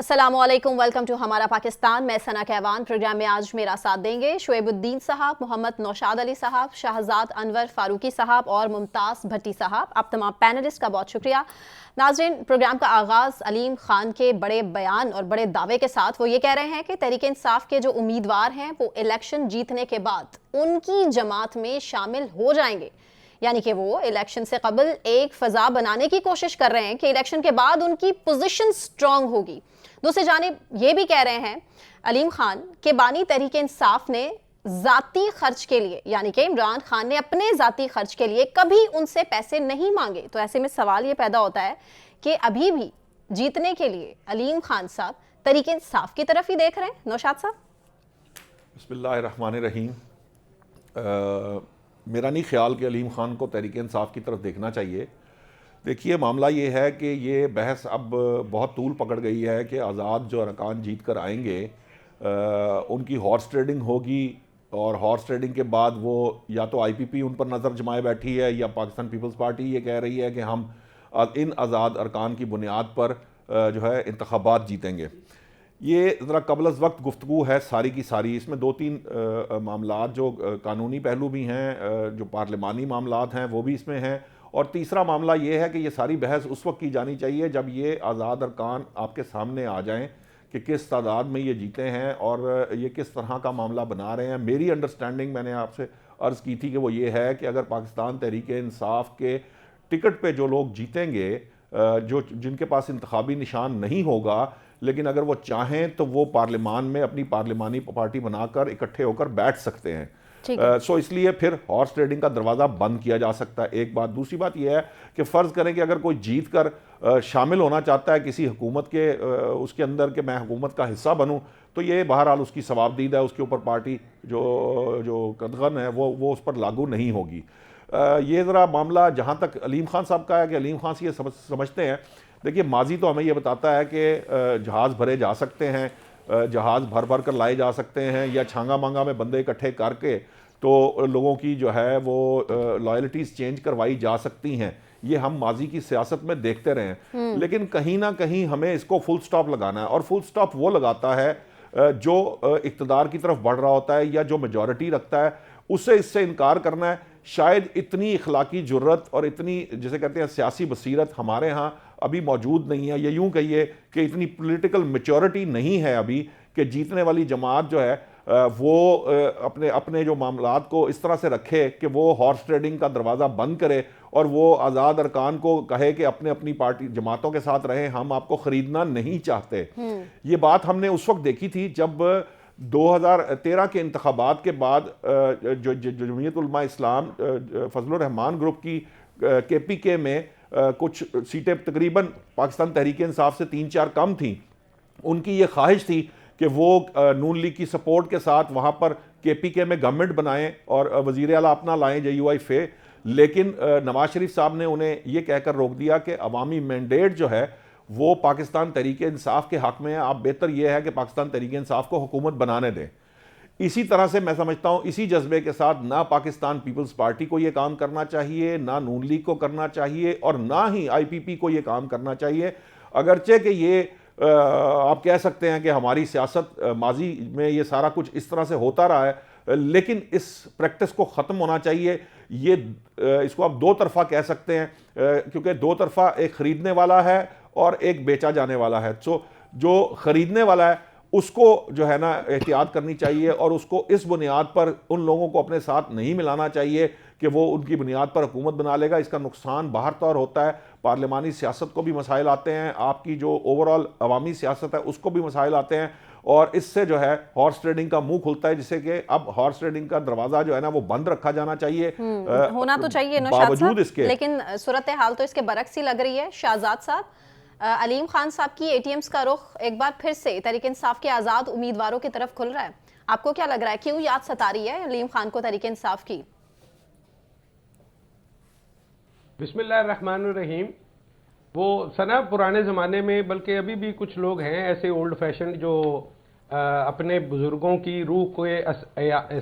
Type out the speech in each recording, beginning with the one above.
अस्सलामुअलैकुम, welcome to हमारा पाकिस्तान। मैं सना कहवान। प्रोग्राम में आज मेरा साथ देंगे शुएबुद्दीन साहब, मोहम्मद नौशाद अली साहब, शाहजाद अनवर फारूकी साहब और मुमताज़ भट्टी साहब। आप तमाम पैनलिस्ट का बहुत शुक्रिया। नाज़रीन, प्रोग्राम का आगाज़ अलीम खान के बड़े बयान और बड़े दावे के साथ। वो ये कह रहे हैं कि तहरीक इंसाफ के जो उम्मीदवार हैं वो इलेक्शन जीतने के बाद उनकी जमात में शामिल हो जाएंगे, यानी कि वो इलेक्शन से कबल एक फ़ज़ा बनाने की कोशिश कर रहे हैं कि इलेक्शन के बाद उनकी पोजीशन स्ट्रांग होगी। दूसरी जानिब ये भी कह रहे हैं अलीम खान के बानी तहरीक इंसाफ ने ज़ाती खर्च के लिए, यानी कि इमरान खान ने अपने ज़ाती खर्च के लिए कभी उनसे पैसे नहीं मांगे। तो ऐसे में सवाल ये पैदा होता है कि अभी भी जीतने के लिए अलीम खान साहब तहरीक इंसाफ की तरफ ही देख रहे हैं। नौशाद साहब। बिस्मिल्लाहिर्रहमानिर्रहीम। मेरा नहीं ख्याल कि अलीम ख़ान को तहरीक इंसाफ की तरफ देखना चाहिए। देखिए, मामला ये है कि ये बहस अब बहुत तूल पकड़ गई है कि आज़ाद जो अरकान जीत कर आएंगे उनकी हॉर्स ट्रेडिंग होगी, और हॉर्स ट्रेडिंग के बाद वो या तो IPP उन पर नज़र जमाए बैठी है या पाकिस्तान पीपल्स पार्टी ये कह रही है कि हम इन आज़ाद अरकान की बुनियाद पर जो है इंतखाबात जीतेंगे। ये ज़रा कबल अज़ वक्त गुफ्तगू है सारी की सारी। इसमें दो तीन मामलात जो कानूनी पहलू भी हैं, जो पार्लिमानी मामलात हैं वो भी इसमें हैं, और तीसरा मामला ये है कि ये सारी बहस उस वक्त की जानी चाहिए जब ये आज़ाद अरकान आपके सामने आ जाएं कि किस तादाद में ये जीते हैं और ये किस तरह का मामला बना रहे हैं। मेरी अंडरस्टैंडिंग, मैंने आपसे अर्ज़ की थी कि वो ये है कि अगर पाकिस्तान तहरीक इंसाफ के टिकट पे जो लोग जीतेंगे, जो जिनके पास इंतखाबी निशान नहीं होगा, लेकिन अगर वो चाहें तो वो पार्लियामान में अपनी पार्लिमानी पार्टी बनाकर इकट्ठे होकर बैठ सकते हैं। सो इसलिए फिर हॉर्स ट्रेडिंग का दरवाज़ा बंद किया जा सकता है। एक बात। दूसरी बात यह है कि फ़र्ज़ करें कि अगर कोई जीत कर शामिल होना चाहता है किसी हुकूमत के उसके अंदर कि मैं हुकूमत का हिस्सा बनूं, तो ये बहरहाल उसकी सवाबदीद है, उसके ऊपर पार्टी जो कदगन है वो उस पर लागू नहीं होगी। ये ज़रा मामला जहाँ तक अलीम खान साहब का है कि अलीम खान से ये समझते हैं। देखिए, माजी तो हमें ये बताता है कि जहाज़ भरे जा सकते हैं, जहाज़ भर भर कर लाए जा सकते हैं, या छांगा मांगा में बंदे इकट्ठे करके तो लोगों की जो है वो लॉयल्टीज़ चेंज करवाई जा सकती हैं। ये हम माजी की सियासत में देखते रहे हैं, लेकिन कहीं ना कहीं हमें इसको फुल स्टॉप लगाना है, और फुल स्टॉप वो लगाता है जो इक़्तिदार की तरफ बढ़ रहा होता है या जो मेजॉरिटी रखता है, उससे इससे इनकार करना है। शायद इतनी इखलाकी जुर्रत और इतनी, जिसे कहते हैं, सियासी बसीरत हमारे यहाँ अभी मौजूद नहीं है, या यूँ कहिए कि इतनी पॉलिटिकल मैच्योरिटी नहीं है अभी कि जीतने वाली जमात जो है वो अपने अपने जो मामलात को इस तरह से रखे कि वो हॉर्स ट्रेडिंग का दरवाज़ा बंद करे और वो आज़ाद अरकान को कहे कि अपने अपनी पार्टी जमातों के साथ रहें, हम आपको ख़रीदना नहीं चाहते। ये बात हमने उस वक्त देखी थी जब 2013 के इंतखाबात के बाद जो जमीयत उलमा इस्लाम फजलुर रहमान ग्रुप की KPK में कुछ सीटें तकरीबन पाकिस्तान तहरीक इंसाफ से 3-4 कम थीं। उनकी ये ख्वाहिश थी कि वो नून लीग की सपोर्ट के साथ वहाँ पर KPK में गवर्नमेंट बनाएं और वज़ीर आला अपना लाएं JUI फे। लेकिन नवाज शरीफ साहब ने उन्हें ये कहकर रोक दिया कि अवामी मैंडेट जो है वो पाकिस्तान तहरीक इंसाफ के हक़ में है, आप बेहतर यह है कि पाकिस्तान तहरीक इंसाफ को हुकूमत बनाने दें। इसी तरह से मैं समझता हूँ, इसी जज्बे के साथ ना पाकिस्तान पीपल्स पार्टी को ये काम करना चाहिए, ना नून लीग को करना चाहिए, और ना ही IPP को ये काम करना चाहिए। अगरचे कि ये आप कह सकते हैं कि हमारी सियासत माजी में ये सारा कुछ इस तरह से होता रहा है, लेकिन इस प्रैक्टिस को ख़त्म होना चाहिए। ये इसको आप दो तरफा कह सकते हैं, क्योंकि दो तरफा, एक ख़रीदने वाला है और एक बेचा जाने वाला है। सो जो ख़रीदने वाला है उसको जो है ना एहतियात करनी चाहिए, और उसको इस बुनियाद पर उन लोगों को अपने साथ नहीं मिलाना चाहिए कि वो उनकी बुनियाद पर हुकूमत बना लेगा। इसका नुकसान बाहर तौर होता है, पार्लिमानी सियासत को भी मसाइल आते हैं, आपकी जो ओवरऑल अवामी सियासत है उसको भी मसाइल आते हैं, और इससे जो है हॉर्स ट्रेडिंग का मुंह खुलता है, जिससे कि अब हॉर्स ट्रेडिंग का दरवाजा जो है ना वो बंद रखा जाना चाहिए। होना तो चाहिए बावजूद इसके, लेकिन सूरत हाल तो इसके बरक्स ही लग रही है। शाहजाद साहब, अलीम खान साहब की ATMs का रुख एक बार फिर से तहरीक इंसाफ के आज़ाद उम्मीदवारों की तरफ खुल रहा है। आपको क्या लग रहा है, क्यों याद सता रही है अलीम खान को तहरीक इंसाफ की? बिस्मिल्लाहिर्रहमानिर्रहीम। वो सना पुराने ज़माने में, बल्कि अभी भी कुछ लोग हैं ऐसे ओल्ड फैशन जो अपने बुजुर्गों की रूह को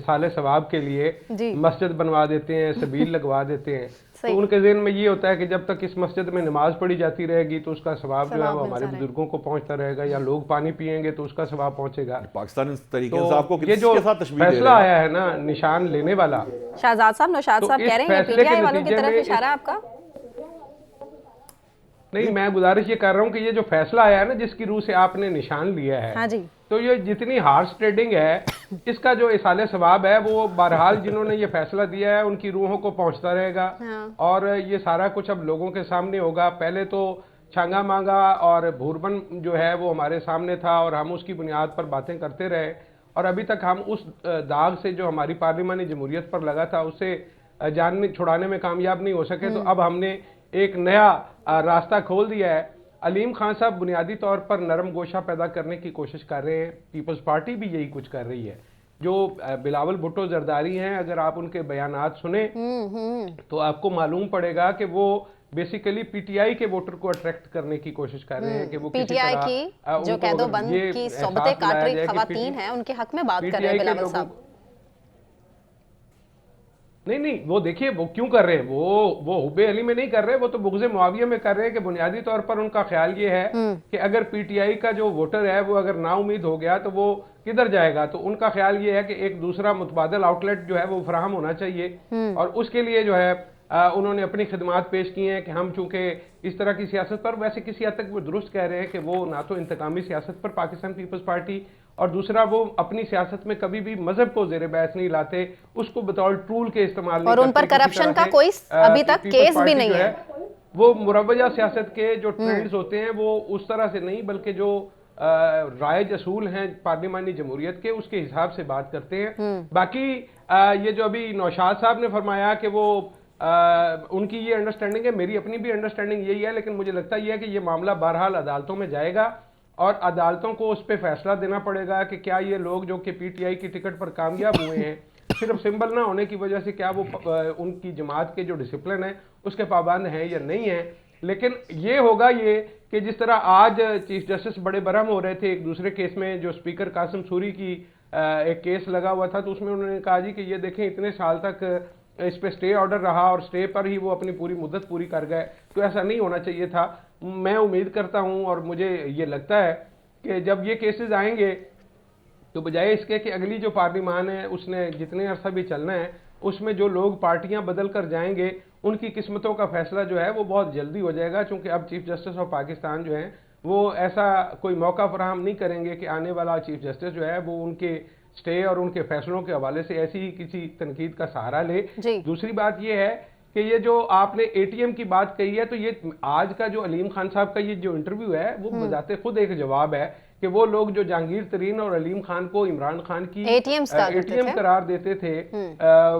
साले सवाब के लिए जी। मस्जिद बनवा देते हैं, सबील लगवा देते हैं। सही। तो उनके ज़हन में ये होता है कि जब तक इस मस्जिद में नमाज पढ़ी जाती रहेगी तो उसका सवाब जो है सवाब वो हमारे मिलता बुजुर्गों को पहुंचता रहेगा, या लोग पानी पिएंगे तो उसका सवाब पहुंचेगा। पाकिस्तान तरीके तो इंसाफ को ये जो किसके साथ तशबीह दे फैसला रहे हैं? आया है ना निशान लेने वाला, शाहजाद साहब, नौशाद तो साहब इस कह रहे हैं ये फैसले के पीटीआई वालों की नतीजे तरफ में इशारा है आपका? नहीं, मैं गुजारिश ये कर रहा हूँ कि ये जो फैसला आया है ना, जिसकी रूह से आपने निशान लिया है, हाँ जी। तो ये जितनी हार्श ट्रेडिंग है, इसका जो इसाले सवाब है वो बहरहाल जिन्होंने ये फैसला दिया है उनकी रूहों को पहुंचता रहेगा। हाँ। और ये सारा कुछ अब लोगों के सामने होगा। पहले तो छांगा मांगा और भूरबन जो है वो हमारे सामने था और हम उसकी बुनियाद पर बातें करते रहे, और अभी तक हम उस दाग से जो हमारी पार्लिमानी जमहूरियत पर लगा था उससे जान छुड़ाने में कामयाब नहीं हो सके। तो अब हमने एक नया रास्ता खोल दिया है। अलीम खान साहब बुनियादी तौर पर नरम गोशा पैदा करने की कोशिश कर रहे हैं, पीपल्स पार्टी भी यही कुछ कर रही है। जो बिलावल भुट्टो जरदारी हैं, अगर आप उनके बयानात सुने तो आपको मालूम पड़ेगा कि वो बेसिकली पीटीआई के वोटर को अट्रैक्ट करने की कोशिश कर रहे हैं कि वो पीटीआई की जो कैदोबंद की सोबतें काट रही खवातीन हैं उनके हक में बात कर रहे हैं बिलावल साहब। नहीं, वो देखिए वो क्यों कर रहे हैं, वो हुब्बे अली में नहीं कर रहे, वो तो बुग़्ज़े मुआविया में कर रहे हैं कि बुनियादी तौर पर उनका ख्याल ये है कि अगर पीटीआई का जो वोटर है वो अगर नाउमीद हो गया तो वो किधर जाएगा। तो उनका ख्याल ये है कि एक दूसरा मुतबादल आउटलेट जो है वो फराहम होना चाहिए, और उसके लिए जो है उन्होंने अपनी खिदमात पेश की हैं कि हम चूंकि इस तरह की सियासत पर, वैसे किसी हद तक वो दुरुस्त कह रहे हैं कि वो ना तो इंतकामी सियासत पर पाकिस्तान पीपल्स पार्टी, और दूसरा वो अपनी सियासत में कभी भी मजहब को जेर बहस नहीं लाते, उसको बतौर टूल के इस्तेमाल नहीं और उन पर करते। करप्शन का कोई अभी तक केस भी नहीं है। वो मुरवजा सियासत के जो ट्रेंड्स होते हैं वो उस तरह से नहीं, बल्कि जो राइज असूल हैं पार्लिमानी जमहूरियत के, उसके हिसाब से बात करते हैं। बाकी ये जो अभी नौशाद साहब ने फरमाया कि वो उनकी ये अंडरस्टैंडिंग है, मेरी अपनी भी अंडरस्टैंडिंग यही है, लेकिन मुझे लगता यह है कि ये मामला बहरहाल अदालतों में जाएगा और अदालतों को उस पर फैसला देना पड़ेगा कि क्या ये लोग जो कि पीटीआई की टिकट पर कामयाब हुए हैं, सिर्फ सिंबल ना होने की वजह से, क्या वो उनकी जमात के जो डिसिप्लिन है उसके पाबंद हैं या नहीं है। लेकिन ये होगा ये कि जिस तरह आज चीफ जस्टिस बड़े बरहम हो रहे थे एक दूसरे केस में, जो स्पीकर कासिम सूरी की एक केस लगा हुआ था, तो उसमें उन्होंने कहा जी कि ये देखें इतने साल तक इस पे स्टे ऑर्डर रहा और स्टे पर ही वो अपनी पूरी मुद्दत पूरी कर गए, तो ऐसा नहीं होना चाहिए था। मैं उम्मीद करता हूं और मुझे ये लगता है कि जब ये केसेस आएंगे तो बजाय इसके कि अगली जो पार्लिमान है उसने जितने अरसा भी चलना है उसमें जो लोग पार्टियां बदल कर जाएंगे उनकी किस्मतों का फैसला जो है वो बहुत जल्दी हो जाएगा, क्योंकि अब चीफ जस्टिस ऑफ पाकिस्तान जो है वो ऐसा कोई मौका फराहम नहीं करेंगे कि आने वाला चीफ जस्टिस जो है वो उनके स्टे और उनके फैसलों के हवाले से ऐसी ही किसी तनकीद का सहारा ले। दूसरी बात यह है कि ये जो आपने एटीएम की बात कही है, तो ये आज का जो अलीम खान साहब का ये जो इंटरव्यू है वो बजाते खुद एक जवाब है कि वो लोग जो जहांगीर तरीन और अलीम खान को इमरान खान की एटीएम करार देते थे,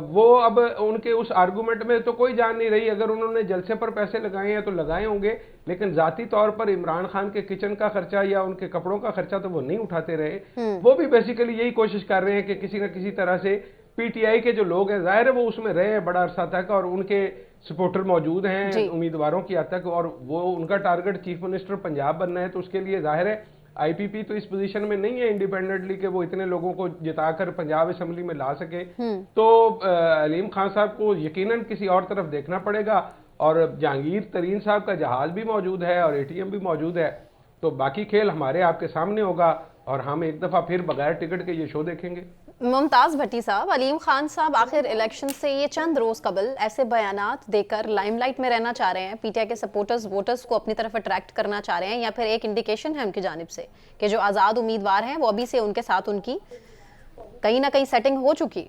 वो अब उनके उस आर्गूमेंट में तो कोई जान नहीं रही। अगर उन्होंने जलसे पर पैसे लगाए हैं तो लगाए होंगे, लेकिन जाती तौर पर इमरान खान के किचन का खर्चा या उनके कपड़ों का खर्चा तो वो नहीं उठाते रहे। वो भी बेसिकली यही कोशिश कर रहे हैं कि किसी न किसी तरह से पीटीआई के जो लोग हैं, जाहिर है वो उसमें रहे हैं बड़ा अरसा तक और उनके सपोर्टर मौजूद हैं उम्मीदवारों की हद तक, और वो उनका टारगेट चीफ मिनिस्टर पंजाब बनना है, तो उसके लिए जाहिर है आईपीपी तो इस पोजीशन में नहीं है इंडिपेंडेंटली कि वो इतने लोगों को जिताकर पंजाब असेंबली में ला सके। तो अलीम खान साहब को यकीनन किसी और तरफ देखना पड़ेगा, और जहांगीर तरीन साहब का जहाज भी मौजूद है और एटीएम भी मौजूद है, तो बाकी खेल हमारे आपके सामने होगा और हम एक दफा फिर बगैर टिकट के ये शो देखेंगे। मुमताज भट्टी साहब, अलीम खान साहब आखिर इलेक्शन से ये चंद रोज कबल ऐसे बयानात देकर लाइमलाइट में रहना चाह रहे हैं, पीटीआई के सपोर्टर्स वोटर्स को अपनी तरफ अट्रैक्ट करना चाह रहे हैं, या फिर एक इंडिकेशन है उनकी जानिब से कि जो आज़ाद उम्मीदवार हैं वो अभी से उनके साथ उनकी कहीं ना कहीं सेटिंग हो चुकी?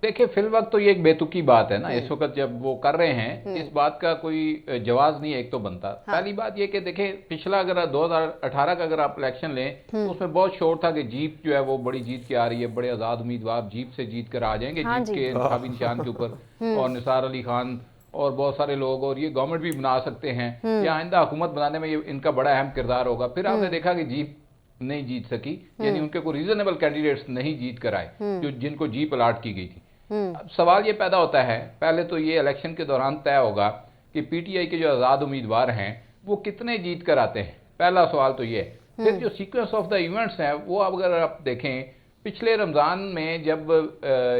देखिए फिल वक्त तो ये एक बेतुकी बात है ना, इस वक्त जब वो कर रहे हैं इस बात का कोई जवाब नहीं एक तो बनता। पहली बात ये कि देखें पिछला अगर 2018 का अगर आप इलेक्शन लें तो उसमें बहुत शोर था कि जीप जो है वो बड़ी जीत के आ रही है, बड़े आजाद उम्मीदवार जीप से जीत कर आ जाएंगे, जीत के इंतखाबी निशान के ऊपर, और निसार अली खान और बहुत सारे लोग, और ये गवर्नमेंट भी बना सकते हैं या आइंदा हुकूमत बनाने में ये इनका बड़ा अहम किरदार होगा। फिर आपने देखा कि जीप नहीं जीत सकी, यानी उनके कोई रीजनेबल कैंडिडेट्स नहीं जीत कर आए जो जिनको जीप अलाट की गई थी। अब सवाल ये पैदा होता है, पहले तो ये इलेक्शन के दौरान तय होगा कि पीटीआई के जो आज़ाद उम्मीदवार हैं वो कितने जीत कर आते हैं, पहला सवाल तो ये है। फिर जो सीक्वेंस ऑफ द इवेंट्स हैं वो अगर आप देखें, पिछले रमज़ान में जब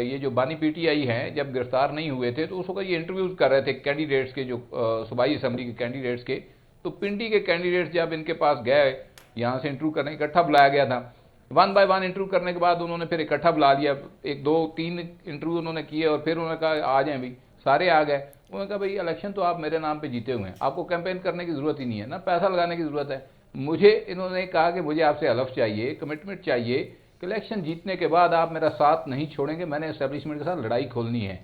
ये जो बानी पीटीआई हैं जब गिरफ्तार नहीं हुए थे तो उस वक्त ये इंटरव्यूज़ कर रहे थे कैंडिडेट्स के, जो सूबाई असम्बली के कैंडिडेट्स के, तो पिंडी के कैंडिडेट्स जब इनके पास गए, यहाँ से इंटरव्यू करने इकट्ठा बुलाया गया था, 1 बाय 1 इंटरव्यू करने के बाद उन्होंने फिर इकट्ठा बुला लिया, 1 2 3 इंटरव्यू उन्होंने किए और फिर उन्होंने कहा आ जाएं भी, सारे आ गए। उन्होंने कहा भाई इलेक्शन तो आप मेरे नाम पे जीते हुए हैं, आपको कैंपेन करने की ज़रूरत ही नहीं है, ना पैसा लगाने की ज़रूरत है। मुझे इन्होंने कहा कि मुझे आपसे हलफ चाहिए, कमिटमेंट चाहिए कि इलेक्शन जीतने के बाद आप मेरा साथ नहीं छोड़ेंगे, मैंने एस्टेब्लिशमेंट के साथ लड़ाई खोलनी है।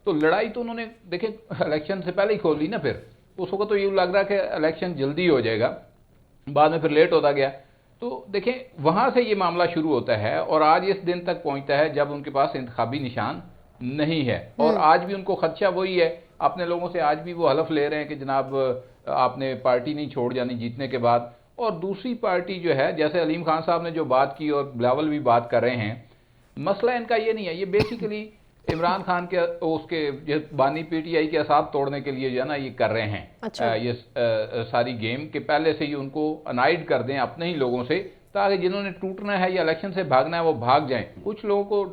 तो लड़ाई तो उन्होंने देखे इलेक्शन से पहले ही खोल ली ना, फिर उस वक्त तो ये लग रहा है कि इलेक्शन जल्दी हो जाएगा, बाद में फिर लेट होता गया। तो देखें वहाँ से ये मामला शुरू होता है और आज इस दिन तक पहुँचता है जब उनके पास इंतखाबी निशान नहीं है। और आज भी उनको खदशा वही है, अपने लोगों से आज भी वो हलफ ले रहे हैं कि जनाब आपने पार्टी नहीं छोड़ जानी जीतने के बाद। और दूसरी पार्टी जो है, जैसे अलीम खान साहब ने जो बात की और बिलावल भी बात कर रहे हैं, मसला इनका ये नहीं है, ये बेसिकली इमरान खान के उसके बानी पीटीआई के असाब तोड़ने के लिए जो है ना ये कर रहे हैं। अच्छा। ये सारी गेम के पहले से ही उनको अनाइड कर दें अपने ही लोगों से, ताकि जिन्होंने टूटना है या इलेक्शन से भागना है वो भाग जाएं। कुछ लोगों को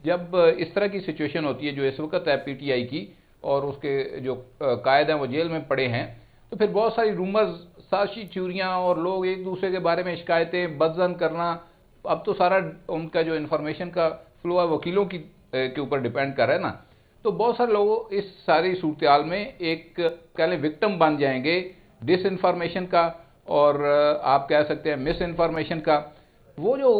जब इस तरह की सिचुएशन होती है जो इस वक्त है पीटीआई की, और उसके जो कायद हैं वो जेल में पड़े हैं, तो फिर बहुत सारी रूमर्स, साजिशी चोरियाँ और लोग एक दूसरे के बारे में शिकायतें, बदजन करना, अब तो सारा उनका जो इन्फॉर्मेशन का फ्लो है वकीलों की के ऊपर डिपेंड कर रहा है ना। तो बहुत सारे लोग इस सारी सूरत में एक कह लें विक्टिम बन जाएंगे डिस इन्फॉर्मेशन का, और आप कह सकते हैं मिस इन्फॉर्मेशन का। वो जो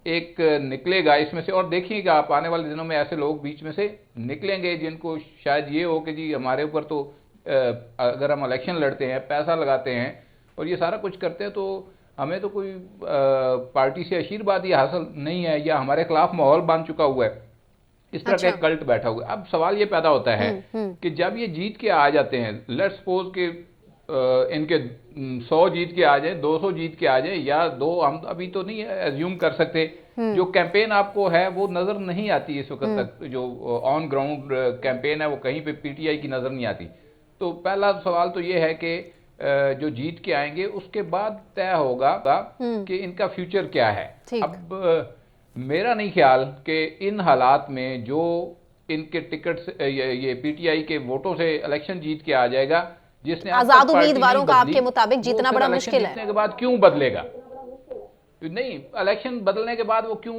एक निकलेगा इसमें से, और देखिएगा आप आने वाले दिनों में ऐसे लोग बीच में से निकलेंगे जिनको शायद ये हो कि जी हमारे ऊपर तो अगर हम इलेक्शन लड़ते हैं, पैसा लगाते हैं और ये सारा कुछ करते हैं, तो हमें तो कोई पार्टी से आशीर्वाद या हासिल नहीं है, या हमारे खिलाफ माहौल बन चुका हुआ है, इस तरह का एक कल्ट बैठा हुआ है। अब सवाल ये पैदा होता है कि जब ये जीत के आ जाते हैं, लेट्स सपोज कि इनके 100 जीत के आ जाए, 200 जीत के आ जाए, या 2, हम अभी तो नहीं एज्यूम कर सकते। जो कैंपेन आपको है वो नजर नहीं आती इस वक्त तक, जो ऑन ग्राउंड कैंपेन है वो कहीं पे पीटीआई की नजर नहीं आती। तो पहला सवाल तो ये है कि जो जीत के आएंगे उसके बाद तय होगा कि इनका फ्यूचर क्या है। अब मेरा नहीं ख्याल कि इन हालात में जो इनके टिकट ये पीटीआई के वोटों से इलेक्शन जीत के आ जाएगा, जिसने आजाद उम्मीदवारों का आपके मुताबिक जीतना बड़ा मुश्किल है। जीतने के बाद क्यों बदलेगा? नहीं, इलेक्शन बदलने के बाद वो क्यों,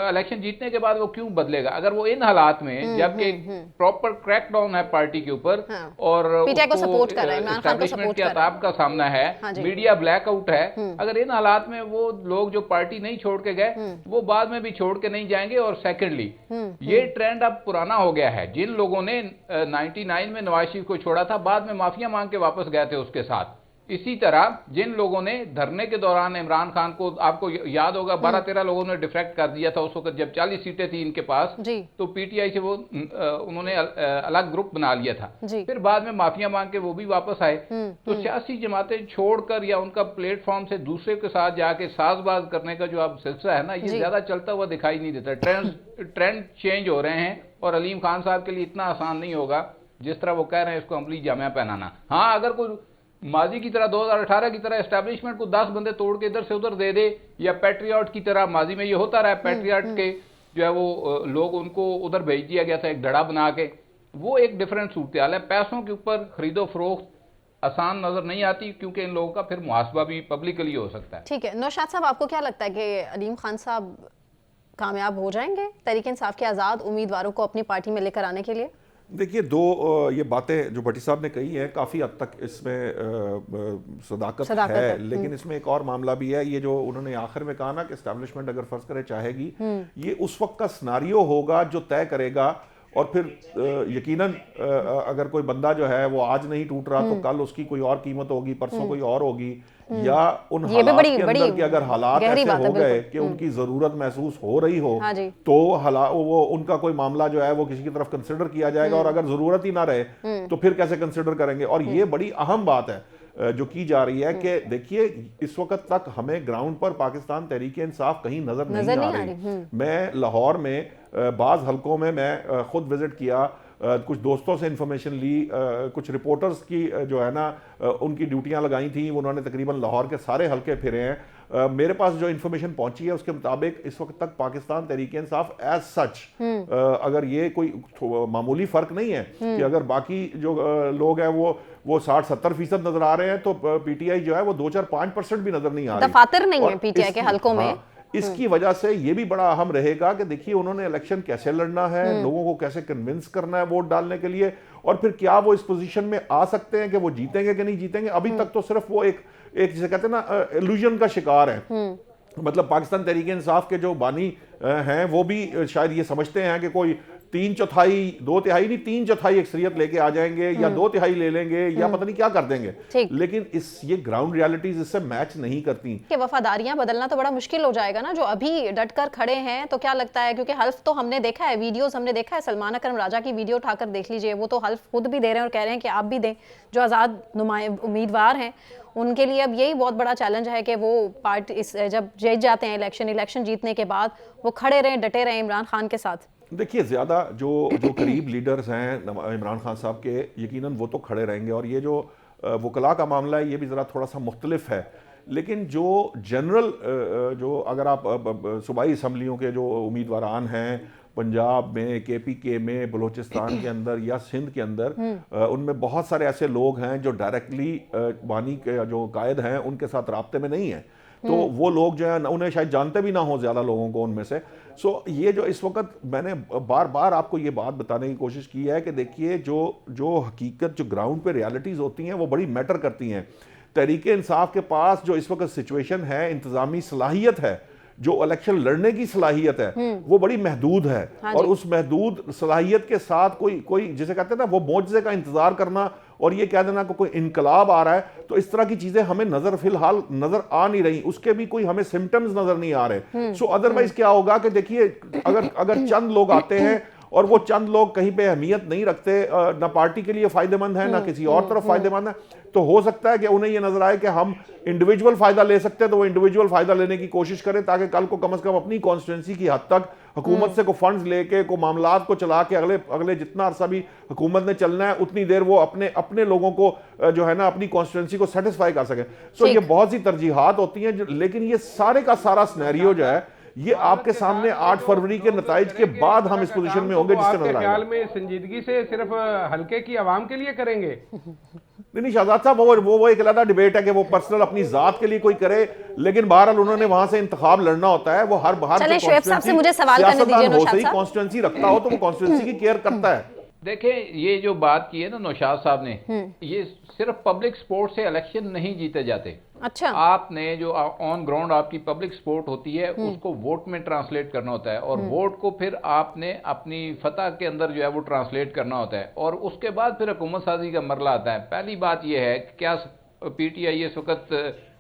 इलेक्शन जीतने के बाद वो क्यों बदलेगा? अगर वो इन हालात में जबकि प्रॉपर क्रैकडाउन है पार्टी के ऊपर, और पीटीआई को सपोर्ट कर रहा है, इमरान खान को सपोर्ट कर रहा है, का सामना है, मीडिया ब्लैकआउट है, अगर इन हालात में वो लोग जो पार्टी नहीं छोड़ के गए वो बाद में भी छोड़ के नहीं जाएंगे। और सेकेंडली ये ट्रेंड अब पुराना हो गया है। जिन लोगों ने 99 में नवाज शरीफ को छोड़ा था, बाद में माफिया मांग के वापस गए थे उसके साथ। इसी तरह जिन लोगों ने धरने के दौरान इमरान खान को, आपको याद होगा 12-13 लोगों ने डिफेक्ट कर दिया था उस वक्त जब 40 सीटें थी इनके पास, तो पीटीआई से वो उन्होंने अलग ग्रुप बना लिया था। फिर बाद में माफिया मांग के वो भी वापस आए। तो सियासी जमातें छोड़कर या उनका प्लेटफॉर्म से दूसरे के साथ जाके साजबाज करने का जो अब सिलसिला है ना, ये ज्यादा चलता हुआ दिखाई नहीं देता। ट्रेंड चेंज हो रहे हैं और अलीम खान साहब के लिए इतना आसान नहीं होगा जिस तरह वो कह रहे हैं इसको अमली जामिया पहनाना। हाँ, अगर कोई माजी की तरह 2018 की तरह एस्टैब्लिशमेंट को 10 बंदे तोड़ के इधर से उधर दे दे, या पैट्रियट की तरह, माजी में ये होता रहा है, पैट्रियट के जो है वो लोग उनको उधर भेज दिया गया था एक धड़ा बना के, वो एक डिफरेंट सूरत हाल है। पैसों के ऊपर खरीदो फरोख्त आसान नजर नहीं आती, क्योंकि इन लोगों का फिर मुहासबा भी पब्लिकली हो सकता है। ठीक है, नौशाद साहब, आपको क्या लगता है कि अलीम खान साहब कामयाब हो जाएंगे तहरीक इंसाफ के आज़ाद उम्मीदवारों को अपनी पार्टी में लेकर आने के लिए? देखिए, ये बातें जो भट्टी साहब ने कही हैं काफ़ी हद तक इसमें सदाकत है, लेकिन इसमें एक और मामला भी है। ये जो उन्होंने आखिर में कहा ना कि एस्टैब्लिशमेंट अगर फर्ज करे चाहेगी, ये उस वक्त का सिनारियो होगा जो तय करेगा। और फिर यकीनन अगर कोई बंदा जो है वो आज नहीं टूट रहा तो कल उसकी कोई और कीमत होगी, परसों कोई और होगी, या उन हालात के अंदर कि अगर हालात ऐसे हो गए कि उनकी जरूरत महसूस हो रही हो, तो वो उनका कोई मामला जो है वो किसी की तरफ कंसिडर किया जाएगा। और अगर जरूरत ही ना रहे तो फिर कैसे कंसिडर करेंगे? और ये बड़ी अहम बात है जो की जा रही है कि देखिए, इस वक्त तक हमें ग्राउंड पर पाकिस्तान तहरीक इंसाफ कहीं नजर नहीं आ रही। मैं लाहौर में बाज़ हलकों में मैं खुद विजिट किया, कुछ दोस्तों से इन्फॉर्मेशन ली, कुछ रिपोर्टर्स की जो है ना उनकी ड्यूटियां लगाई थी, उन्होंने तकरीबन लाहौर के सारे हलके फिरे हैं। मेरे पास जो इन्फॉर्मेशन पहुंची है उसके मुताबिक इस वक्त तक पाकिस्तान तहरीक इंसाफ एज सच, अगर ये कोई मामूली फर्क नहीं है कि अगर बाकी जो लोग हैं वो 60-70% नजर आ रहे हैं, तो पीटीआई जो है वो 2-4-5% भी नजर नहीं आ रही। दफातर नहीं है पीटीआई के हलकों में। इसकी वजह से ये भी बड़ा अहम रहेगा कि देखिए उन्होंने इलेक्शन कैसे लड़ना है, लोगों को कैसे कन्विंस करना है वोट डालने के लिए, और फिर क्या वो इस पोजीशन में आ सकते हैं कि वो जीतेंगे कि नहीं जीतेंगे। अभी तक तो सिर्फ वो एक जिसे कहते हैं ना इल्यूजन का शिकार है। मतलब पाकिस्तान तहरीक इंसाफ के जो बानी हैं वो भी शायद ये समझते हैं कि कोई 3/4 2/3 नहीं 3/4 अक्सरियत लेके आ जाएंगे या 2/3 ले लेंगे या पता नहीं क्या कर देंगे, लेकिन ये ग्राउंड रियलिटीज इससे मैच नहीं करती। कि वफादारियां बदलना तो बड़ा मुश्किल हो जाएगा ना, जो अभी डटकर खड़े हैं। तो क्या लगता है, क्योंकि हल्फ तो हमने देखा है, वीडियोस हमने देखा है, सलमान अकरम राजा की वीडियो उठाकर देख लीजिए, वो तो हल्फ खुद भी दे रहे हैं और कह रहे हैं कि आप भी दें। जो आज़ाद उम्मीदवार हैं उनके लिए अब यही बहुत बड़ा चैलेंज है कि वो पार्टी जब जीत जाते हैं इलेक्शन जीतने के बाद वो खड़े रहें, डटे रहें इमरान खान के साथ। देखिए ज़्यादा जो करीब लीडर्स हैं इमरान खान साहब के, यकीनन वो तो खड़े रहेंगे, और ये जो वकला का मामला है ये भी ज़रा थोड़ा सा मुख्तलिफ है। लेकिन जो जनरल जो अगर आप सूबाई असम्बलियों के जो उम्मीदवारान हैं पंजाब में, KPK में, बलूचिस्तान के अंदर या सिंध के अंदर, उनमें बहुत सारे ऐसे लोग हैं जो डायरेक्टली बानी के जो कायद हैं उनके साथ राब्ते में नहीं है, तो वो लोग जो है उन्हें शायद जानते भी ना हो ज़्यादा लोगों को उनमें से। सो ये जो इस वक्त मैंने बार बार आपको ये बात बताने की कोशिश की है कि देखिए जो हकीकत, जो ग्राउंड पे रियलिटीज़ होती हैं वो बड़ी मैटर करती हैं। तहरीक इंसाफ के पास जो इस वक्त सिचुएशन है, इंतज़ामी सलाहियत है, जो इलेक्शन लड़ने की सलाहियत है वो बड़ी महदूद है। और उस महदूद सलाहियत के साथ कोई जिसे कहते हैं ना वो मोजज़े का इंतजार करना और ये कह देना कि कोई इनकलाब आ रहा है, तो इस तरह की चीजें हमें फिलहाल नजर आ नहीं रही, उसके भी कोई हमें सिम्टम्स नजर नहीं आ रहे। सो अदरवाइज क्या होगा कि देखिए अगर चंद लोग आते हैं और वो चंद लोग कहीं पे अहमियत नहीं रखते, ना पार्टी के लिए फायदेमंद है ना किसी और तरफ फायदेमंद है, तो हो सकता है कि उन्हें ये नजर आए कि हम इंडिविजुअल फायदा ले सकते हैं, तो वो इंडिविजुअल फायदा लेने की कोशिश करें ताकि कल को कम से कम अपनी कॉन्स्टिट्यूंसी की हद तक हुकूमत से को फंड्स लेके को मामलात को चला के अगले जितना अरसा भी हुकूमत ने चलना है उतनी देर वो अपने लोगों को जो है ना अपनी कॉन्स्टिट्यूंसी को सेटिस्फाई कर सके। सो ये बहुत सी तरजीहात होती हैं, लेकिन ये सारे का सारा सिनेरियो जो है ये आपके सामने 8 फरवरी के नताइज के बाद हम इस पोजीशन में होंगे जिससे नजर आएगा। ख्याल में संजीदगी से सिर्फ हल्के की आवाम के लिए करेंगे? नहीं शहजाद साहब, वो एक अलग डिबेट है कि वो पर्सनल अपनी जात के लिए कोई करे, लेकिन बहरहाल उन्होंने वहां से इंतखाब लड़ना होता है। वो हर शोएब साहब से मुझे सवाल करने दीजिए। नौशाद साहब कॉन्स्टिट्यूंसी रखता हो तो वो कॉन्स्टिट्यूंसी की केयर करता है। देखें, ये जो बात की है ना नौशाद साहब ने, ये सिर्फ पब्लिक सपोर्ट से इलेक्शन नहीं जीते जाते। अच्छा, आपने जो ऑन ग्राउंड आपकी पब्लिक सपोर्ट होती है उसको वोट में ट्रांसलेट करना होता है, और वोट को फिर आपने अपनी फतह के अंदर जो है वो ट्रांसलेट करना होता है, और उसके बाद फिर हुकूमत साजी का मरला आता है। पहली बात यह है कि क्या पीटीआई इस वक्त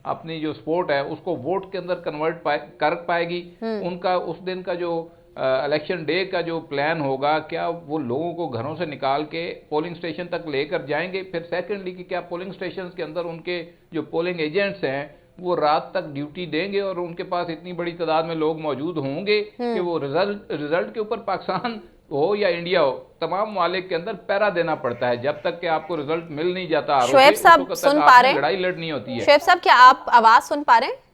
अपनी जो सपोर्ट है उसको वोट के अंदर कन्वर्ट कर पाएगी? उनका उस दिन का जो इलेक्शन डे का जो प्लान होगा, क्या वो लोगों को घरों से निकाल के पोलिंग स्टेशन तक लेकर जाएंगे? फिर सेकेंडली कि क्या पोलिंग स्टेशन के अंदर उनके जो पोलिंग एजेंट्स हैं वो रात तक ड्यूटी देंगे और उनके पास इतनी बड़ी तादाद में लोग मौजूद होंगे कि वो रिजल्ट के ऊपर पाकिस्तान हो या इंडिया हो, तमाम मालिक के अंदर पैरा देना पड़ता है जब तक कि आपको रिजल्ट मिल नहीं जाता। शोएब साहब सुन पा रहे हैं? लड़ाई लड़नी होती है। शोएब साहब क्या आप आवाज सुन पा रहे हैं?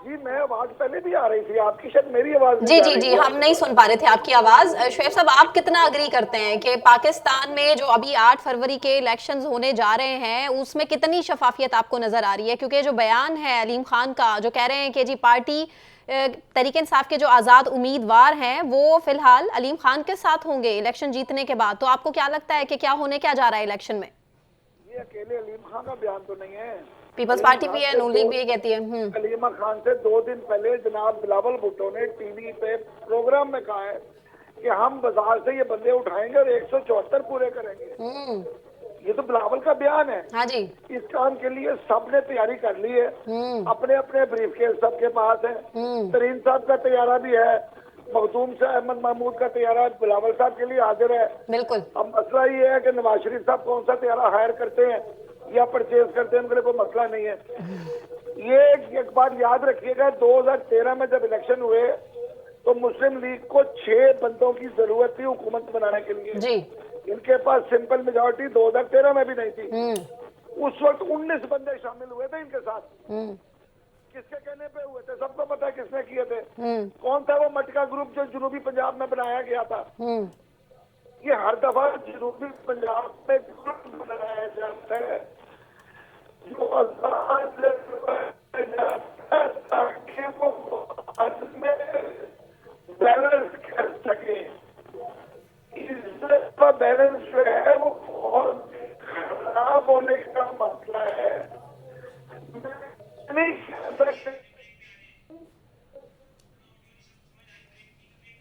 जी मैं आवाज पहले भी आ रही थी आपकी, शायद मेरी आवाज जी हम नहीं सुन पा रहे थे आपकी आवाज। शोएब साहब, आप कितना अग्री करते हैं कि पाकिस्तान में जो अभी 8 फरवरी के इलेक्शंस होने जा रहे हैं उसमें कितनी शफाफियत आपको नजर आ रही है? क्योंकि जो बयान है अलीम खान का जो कह रहे हैं कि जी पार्टी तहरीक इंसाफ के जो आजाद उम्मीदवार हैं वो फिलहाल अलीम खान के साथ होंगे इलेक्शन जीतने के बाद, तो आपको क्या लगता है कि क्या होने क्या जा रहा है इलेक्शन में? ये अकेले अलीम खान का बयान तो नहीं है, पीपल्स पार्टी भी है, नून लीग भी कहती है। अलीमा खान से 2 दिन पहले जनाब बिलावल भुट्टो ने टीवी पे प्रोग्राम में कहा है कि हम बाजार से ये बंदे उठाएंगे और 174 पूरे करेंगे। ये तो बिलावल का बयान है। हाँ जी। इस काम के लिए सबने तैयारी कर ली है, अपने अपने ब्रीफकेस सबके पास है। तरीन साहब का तैयारा भी है, मखदूम से अहमद महमूद का तैयारा बिलावल साहब के लिए हाजिर है। बिल्कुल। अब मसला ये है कि नवाज शरीफ साहब कौन सा तैयारा हायर करते हैं या परचेज करते हैं, उनके लिए कोई मसला नहीं है। ये एक बात याद रखिएगा, 2013 में जब इलेक्शन हुए तो मुस्लिम लीग को 6 बंदों की जरूरत थी हुकूमत बनाने के लिए। जी। इनके पास सिंपल मेजॉरिटी 2013 में भी नहीं थी। उस वक्त 19 बंदे शामिल हुए थे इनके साथ। किसके कहने पे हुए थे? सबको पता है किसने किए थे। कौन था वो मटका ग्रुप जो जनूबी पंजाब में बनाया गया था? ये हर दफा जनूबी पंजाब में ग्रुप बनाया जाता है जो आजाद ताकि वो में बैलेंस कर सके। इज्जत का बैलेंस जो है वो बहुत खराब होने का मसला है। नहीं कह सकते।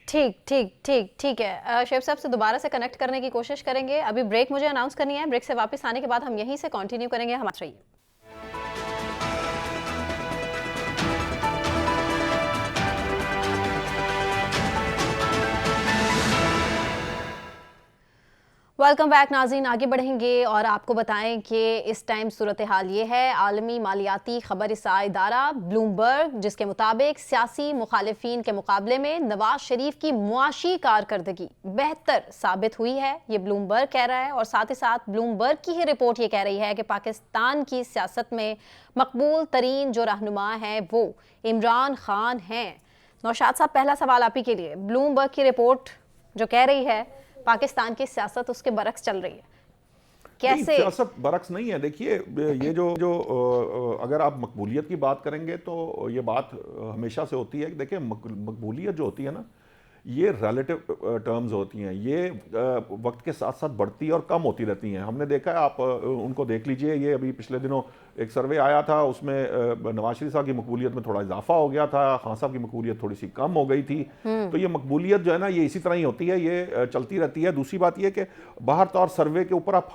ठीक है। शेफ साहब से दोबारा से कनेक्ट करने की कोशिश करेंगे। अभी ब्रेक मुझे अनाउंस करनी है। ब्रेक से वापस आने के बाद हम यहीं से कंटिन्यू करेंगे। हमारे रहिए। वेलकम बैक नाज़रीन, आगे बढ़ेंगे और आपको बताएं कि इस टाइम सूरत हाल ये है। आलमी मालियाती खबरसां इदारा ब्लूमबर्ग, जिसके मुताबिक सियासी मुखालिफिन के मुकाबले में नवाज शरीफ की मुआशी कारकर्दगी बेहतर साबित हुई है, ये ब्लूमबर्ग कह रहा है। और साथ ही साथ ब्लूमबर्ग की ही रिपोर्ट ये कह रही है कि पाकिस्तान की सियासत में मकबूल तरीन जो रहनुमा है वो इमरान खान हैं। नौशाद साहब, पहला सवाल आप ही के लिए। ब्लूमबर्ग की रिपोर्ट जो कह रही है पाकिस्तान की सियासत उसके बरक्स चल रही है, कैसे? सियासत बरक्स नहीं है। देखिए, ये जो अगर आप मकबूलियत की बात करेंगे तो ये बात हमेशा से होती है कि देखिए मकबूलियत जो होती है ना, ये रिलेटिव टर्म्स होती हैं। ये वक्त के साथ साथ बढ़ती और कम होती रहती हैं। हमने देखा है, आप उनको देख लीजिए। ये अभी पिछले दिनों एक सर्वे आया था, उसमें नवाज शरीफ साहब की मकबूलियत में थोड़ा इजाफा हो गया था, खान साहब की मकबूलियत थोड़ी सी कम हो गई थी। तो ये मकबूलियत जो है ना, ये इसी तरह ही होती है, ये चलती रहती है। दूसरी बात ये कि बाहर तौर सर्वे के ऊपर आप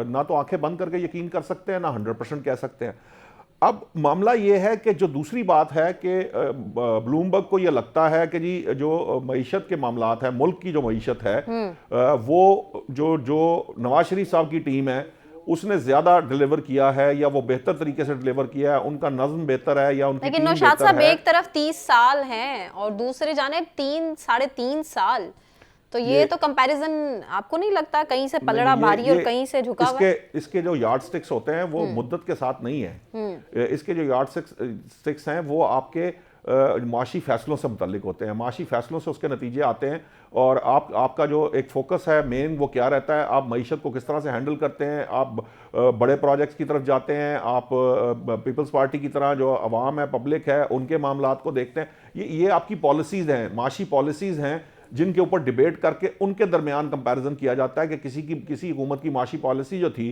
ना तो आंखें बंद करके यकीन कर सकते हैं, ना 100% कह सकते हैं। अब मामला ये है कि जो दूसरी बात है कि ब्लूमबर्ग को ये लगता है कि जी जो मईशत के मामलात है, मुल्क की जो मईशत है, वो जो नवाज शरीफ साहब की टीम है उसने ज्यादा डिलीवर किया है, या वो बेहतर तरीके से डिलीवर किया है, उनका नज़्म बेहतर है, या उनकी लेकिन टीम नौशाद बेहतर साहब है। एक तरफ 30 साल हैं और दूसरे जाने 3-3.5 साल, तो ये तो कंपैरिजन आपको नहीं लगता कहीं से पलड़ा भारी और कहीं से झुका हुआ? इसके जो यार्ड स्टिक्स होते हैं वो मुद्दत के साथ नहीं है। इसके जो यार्ड स्टिक्स हैं वो आपके माशी फैसलों से मुतल्लिक होते हैं। माशी फैसलों से उसके नतीजे आते हैं, और आपका जो एक फोकस है मेन वो क्या रहता है, आप मईशत को किस तरह से हैंडल करते हैं, आप बड़े प्रोजेक्ट्स की तरफ जाते हैं, आप पीपल्स पार्टी की तरह जो अवाम है, पब्लिक है, उनके मामलात को देखते हैं। ये आपकी पॉलिसीज़ हैं, माशी पॉलिसीज़ हैं, जिनके ऊपर डिबेट करके उनके दरमियान कंपैरिजन किया जाता है कि किसी हुकूमत की माशी पॉलिसी जो थी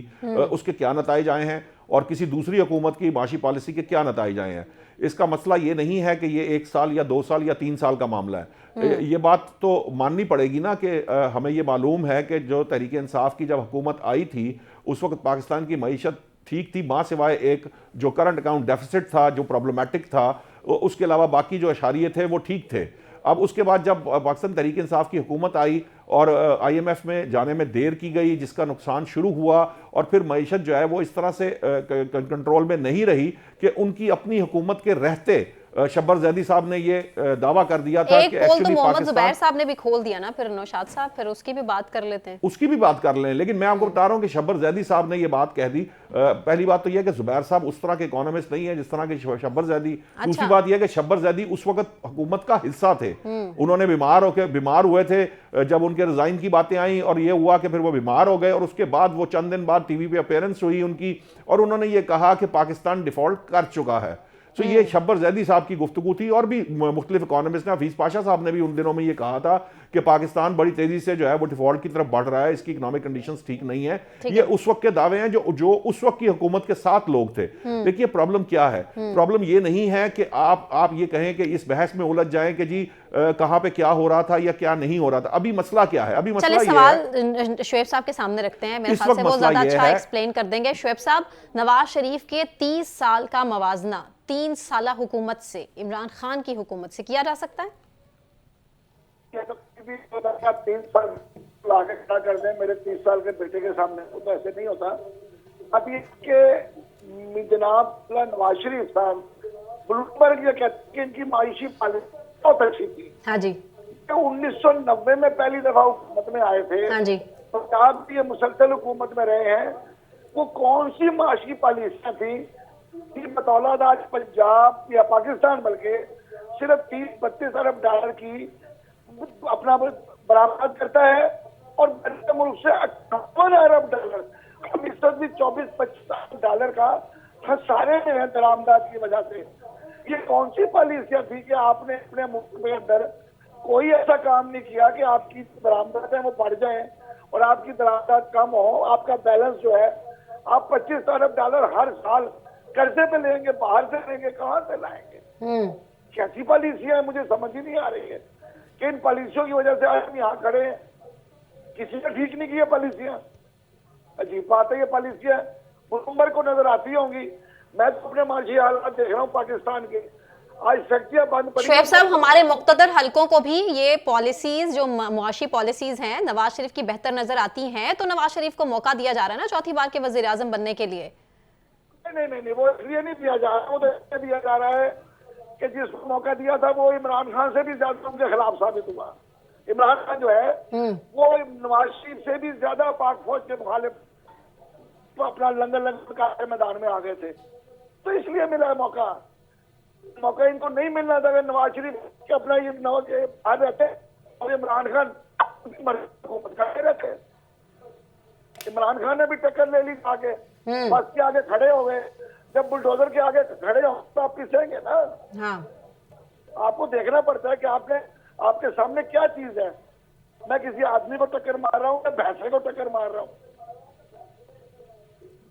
उसके क्या नताइज आए हैं, और किसी दूसरी हुकूमत की माशी पॉलिसी के क्या नताइज आए हैं। इसका मसला ये नहीं है कि ये 1 साल या 2 साल या 3 साल का मामला है। ये बात तो माननी पड़ेगी ना कि हमें ये मालूम है कि जो तहरीक इंसाफ की जब हुकूमत आई थी उस वक्त पाकिस्तान की मईशत ठीक थी, मां सिवाय एक जो करंट अकाउंट डेफिसिट था जो प्रॉब्लमेटिक था, उसके अलावा बाकी जो अशारिये थे वो ठीक थे। अब उसके बाद जब पाकिस्तान तहरीक इंसाफ की हुकूमत आई और IMF में जाने में देर की गई, जिसका नुकसान शुरू हुआ, और फिर मईशत जो है वो इस तरह से कंट्रोल में नहीं रही कि उनकी अपनी हुकूमत के रहते शब्बर जैदी साहब ने ये दावा कर दिया था एक कि पोल तो एक्चुअली मोहम्मद जुबैर साहब ने भी खोल दिया ना, फिर नौशाद साहब, फिर उसकी भी बात कर लेते हैं। उसकी भी बात कर लें, लेकिन मैं आपको बता रहा हूं कि शब्बर जैदी साहब ने ये बात कह दी। पहली बात तो यह कि जुबैर साहब उस तरह के इकोनॉमिस्ट नहीं है जिस तरह के शब्बर जैदी। दूसरी बात यह कि शब्बर जैदी उस वक्त हुकूमत का हिस्सा थे। उन्होंने बीमार हुए थे जब उनके रिजाइन की बातें आई, और ये हुआ कि फिर वो बीमार हो गए, और उसके बाद वो चंद दिन बाद टीवी पे अपीयरेंस हुई उनकी, और उन्होंने ये कहा कि पाकिस्तान डिफॉल्ट कर चुका है। तो ये शब्बर जैदी साहब की गुफ्तगू थी, और भी मुख्तलिफ इकोनॉमिस्ट ने, हफीज पाशा साहब ने भी उन दिनों में ये कहा था कि पाकिस्तान बड़ी तेजी से जो है वो डिफॉल्ट की तरफ बढ़ रहा है, इसकी इकोनॉमिक कंडीशंस ठीक नहीं है। ये उस वक्त के दावे हैं जो उस वक्त की हुकूमत के साथ लोग थे। देखिए प्रॉब्लम क्या है, प्रॉब्लम ये नहीं है कि आप ये कहें कि इस बहस में उलझ जाएं कि जी कहां पे क्या हो रहा था या क्या नहीं हो रहा था। अभी मसला क्या है, अभी मसला सवाल शुएब साहब के सामने रखते हैं, मेरे ख्याल से वो ज्यादा अच्छा एक्सप्लेन कर देंगे। शुएब साहब, नवाज शरीफ के 30 साल का मवाजना 3 साल हुकूमत से, इमरान खान की हुकूमत से किया जा सकता है? तो 3 साल आगे खड़ा कर दें मेरे 30 साल के बेटे के सामने, वो तो ऐसे नहीं होता। अब इसके जनाब नवाज शरीफ साहब ब्लूमबर्ग ये कहते हैं कि इनकी माइशी पॉलिसी बहुत अच्छी थी। हाँ जी। 1990 में पहली दफा हुकूमत में आए थे। हाँ जी। पंजाब की ये मुसलसल हुकूमत में रहे हैं, वो कौन सी माशी पॉलिसियां थी कि बतौलत आज पंजाब या पाकिस्तान बल्कि सिर्फ 30-32 अरब डॉलर की अपना बरामद करता है और बड़े मुल्क से 58 अरब डॉलर, हम इस वक्त भी 24-25 अरब डॉलर का खसारे में है दरामदात की वजह से। ये कौन सी पॉलिसियां थी कि आपने अपने मुल्क के अंदर कोई ऐसा काम नहीं किया कि आपकी दरामदात है वो बढ़ जाए और आपकी दरामदात कम हो, आपका बैलेंस जो है आप 25 अरब डॉलर हर साल कर्जे पे लेंगे, बाहर से लेंगे, कहाँ से लाएंगे? कैसी पॉलिसियां है, मुझे समझ ही नहीं आ रही है कि इन पॉलिसियों की वजह से आज हम यहाँ खड़े हैं। किसी ने ठीक नहीं की है पॉलिसियां। अजीब बात है, ये पॉलिसियां मुनव्वर को नजर आती होंगी। मैं तो अपने माशी हालात देख रहा हूँ पाकिस्तान के, आज फैक्ट्रियां बंद पड़ी। शुएब साहब, हमारे मुख्तदर हलकों को भी ये पॉलिसीज जो मुआशी पॉलिसीज हैं नवाज शरीफ की बेहतर नजर आती हैं, तो नवाज शरीफ को मौका दिया जा रहा है ना चौथी बार के वजीर आजम बनने के लिए? नहीं, वो इसलिए नहीं दिया जा रहा, वो तो इसलिए दिया जा रहा है कि जिसको मौका दिया था वो इमरान खान से भी ज्यादा उनके खिलाफ साबित हुआ। इमरान खान जो है वो नवाज शरीफ से भी ज्यादा पाक फौज के मुखालिफ अपना लंगर का मैदान में आ गए थे, तो इसलिए मिला मौका इनको नहीं मिलना था। अगर नवाज शरीफ के अपना ये आ रहते और इमरान खान हुकूमत करते रहते। इमरान खान ने भी टक्कर ले ली आगे, बस के आगे खड़े हो गए। जब बुलडोजर के आगे खड़े हो तो आप पिसेंगे ना। हाँ। आपको देखना पड़ता है कि आपके सामने क्या चीज है। मैं किसी आदमी को टक्कर मार रहा हूँ या भैंसे को टक्कर मार रहा हूँ?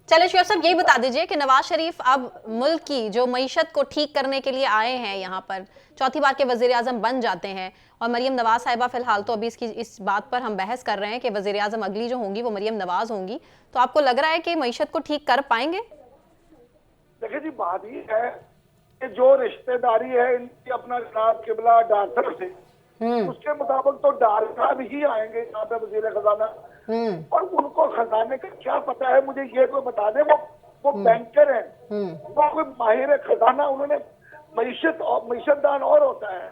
चले शुएब साहब, यही बता दीजिए कि नवाज शरीफ अब मुल्क की जो मईशत को ठीक करने के लिए आए हैं, यहाँ पर चौथी बार के वजीर आजम बन जाते हैं, और मरियम नवाज साहिबा फिलहाल तो अभी इस बात पर हम बहस कर रहे हैं कि वजीर आजम अगली जो होंगी वो मरियम नवाज होंगी, तो आपको लग रहा है कि मईशत को ठीक कर पाएंगे? देखिए जी, बात ये है कि जो रिश्तेदारी है इनकी अपना जनाब किबला डॉक्टर से, उसके मुताबिक तो डॉक्टर ही आएंगे यहाँ पे वजीर खजाना, और उनको खजाने का क्या पता है मुझे ये कोई बता दे। वो बैंकर हैं, वो कोई माहिर खजाना, उन्होंने मईशतदान और होता है।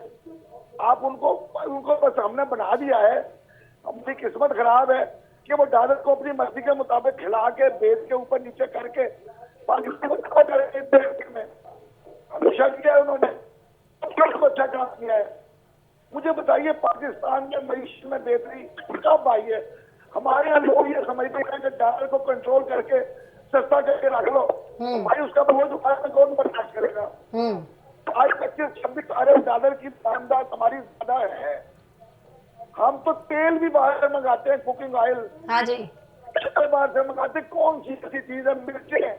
आप उनको बस हमने बना दिया है। अपनी किस्मत खराब है कि वो डॉलर को अपनी मर्जी के मुताबिक खिला के बेच के ऊपर नीचे करके पाकिस्तान को तबाह करेंगे में हमेशा किया है उन्होंने, अच्छा काम किया है। मुझे बताइए पाकिस्तान में मईशत में बेहतरी कब आई है? हमारे यहाँ लोग ये समझते हैं कि डॉलर को कंट्रोल करके सस्ता करके रख लो, भाई उसका बोझ उठाने कौन बर्दाश्त करेगा? आज 25-26 अरब डॉलर की दामदार हमारी ज्यादा है। हम तो तेल भी बाहर मंगाते हैं, कुकिंग ऑयल। हाँ जी, बाहर से मंगाते, कौन सी ऐसी चीज है? मिर्चें,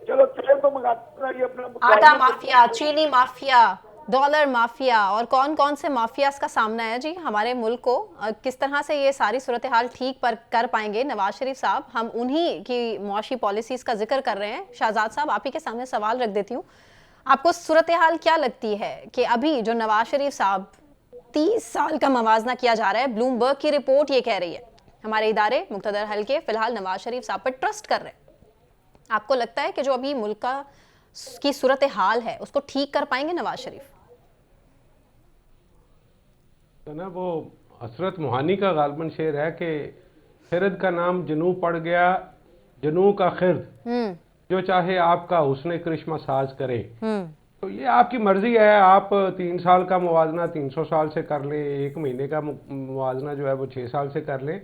चलो तेल तो मंगाते हैं, ये अपना आटा माफिया, चीनी माफिया, डॉलर माफिया, और कौन कौन से माफियाज का सामना है जी हमारे मुल्क को। किस तरह से ये सारी सूरत हाल ठीक कर पाएंगे नवाज शरीफ साहब? हम उन्हीं की मुआशी पॉलिसीज का जिक्र कर रहे हैं। शहजाद साहब, आप ही के सामने सवाल रख देती हूँ, आपको सूरत हाल क्या लगती है कि अभी जो नवाज शरीफ साहब 30 साल का मवाजना किया जा रहा है, ब्लूमबर्ग की रिपोर्ट ये कह रही है, हमारे इदारे मुख्तदर हल्के फिलहाल नवाज शरीफ साहब पर ट्रस्ट कर रहे हैं, आपको लगता है कि जो अभी मुल्क की सूरत हाल है उसको ठीक कर पाएंगे नवाज शरीफ? तो ना वो हसरत मोहानी का गालबन शेर है कि खिरद का नाम जनू पड़ गया, जनू का खिरद, जो चाहे आपका हुस्न करिश्मा साज करे। तो ये आपकी मर्जी है, आप 3 साल का मुवाजना 300 साल से कर ले, 1 महीने का मुवाजना जो है वो 6 साल से कर ले,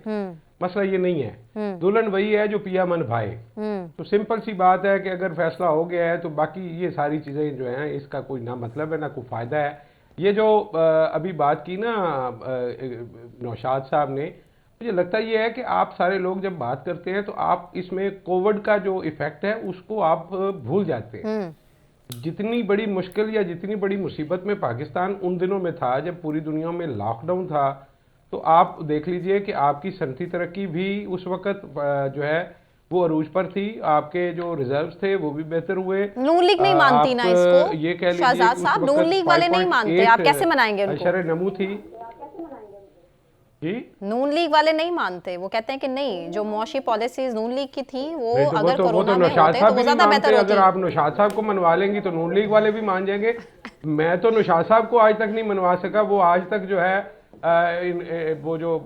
मसला ये नहीं है। दुल्हन वही है जो पिया मन भाए। तो सिंपल सी बात है कि अगर फैसला हो गया है तो बाकी ये सारी चीजें जो हैं इसका कोई ना मतलब है ना कोई फायदा है। ये जो अभी बात की ना नौशाद साहब ने, मुझे लगता ये है कि आप सारे लोग जब बात करते हैं तो आप इसमें कोविड का जो इफेक्ट है उसको आप भूल जाते हैं। जितनी बड़ी मुश्किल या जितनी बड़ी मुसीबत में पाकिस्तान उन दिनों में था जब पूरी दुनिया में लॉकडाउन था, तो आप देख लीजिए कि आपकी सनती तरक्की भी उस वक्त जो है वो अरूज पर थी, आपके जो रिजर्व्स थे वो भी बेहतर हुए। नून लीग नहीं मानती ना इसको, ये कह लीजिए शहजाद साहब, नून लीग वाले नहीं मानते, आप कैसे मनाएंगे उनको? अशर नमू थी जी, नून लीग वाले नहीं मानते, वो कहते हैं कि नहीं, जो मुआशी पॉलिसीज नून लीग की थी वो अगर कोरोना में होते तो वो ज्यादा बेहतर होती। अगर आप नौशाद साहब को मनवा लेंगी तो नून लीग वाले भी मान जाएंगे। मैं तो नौशाद साहब को आज तक नहीं मनवा सका, वो आज तक जो है वो जो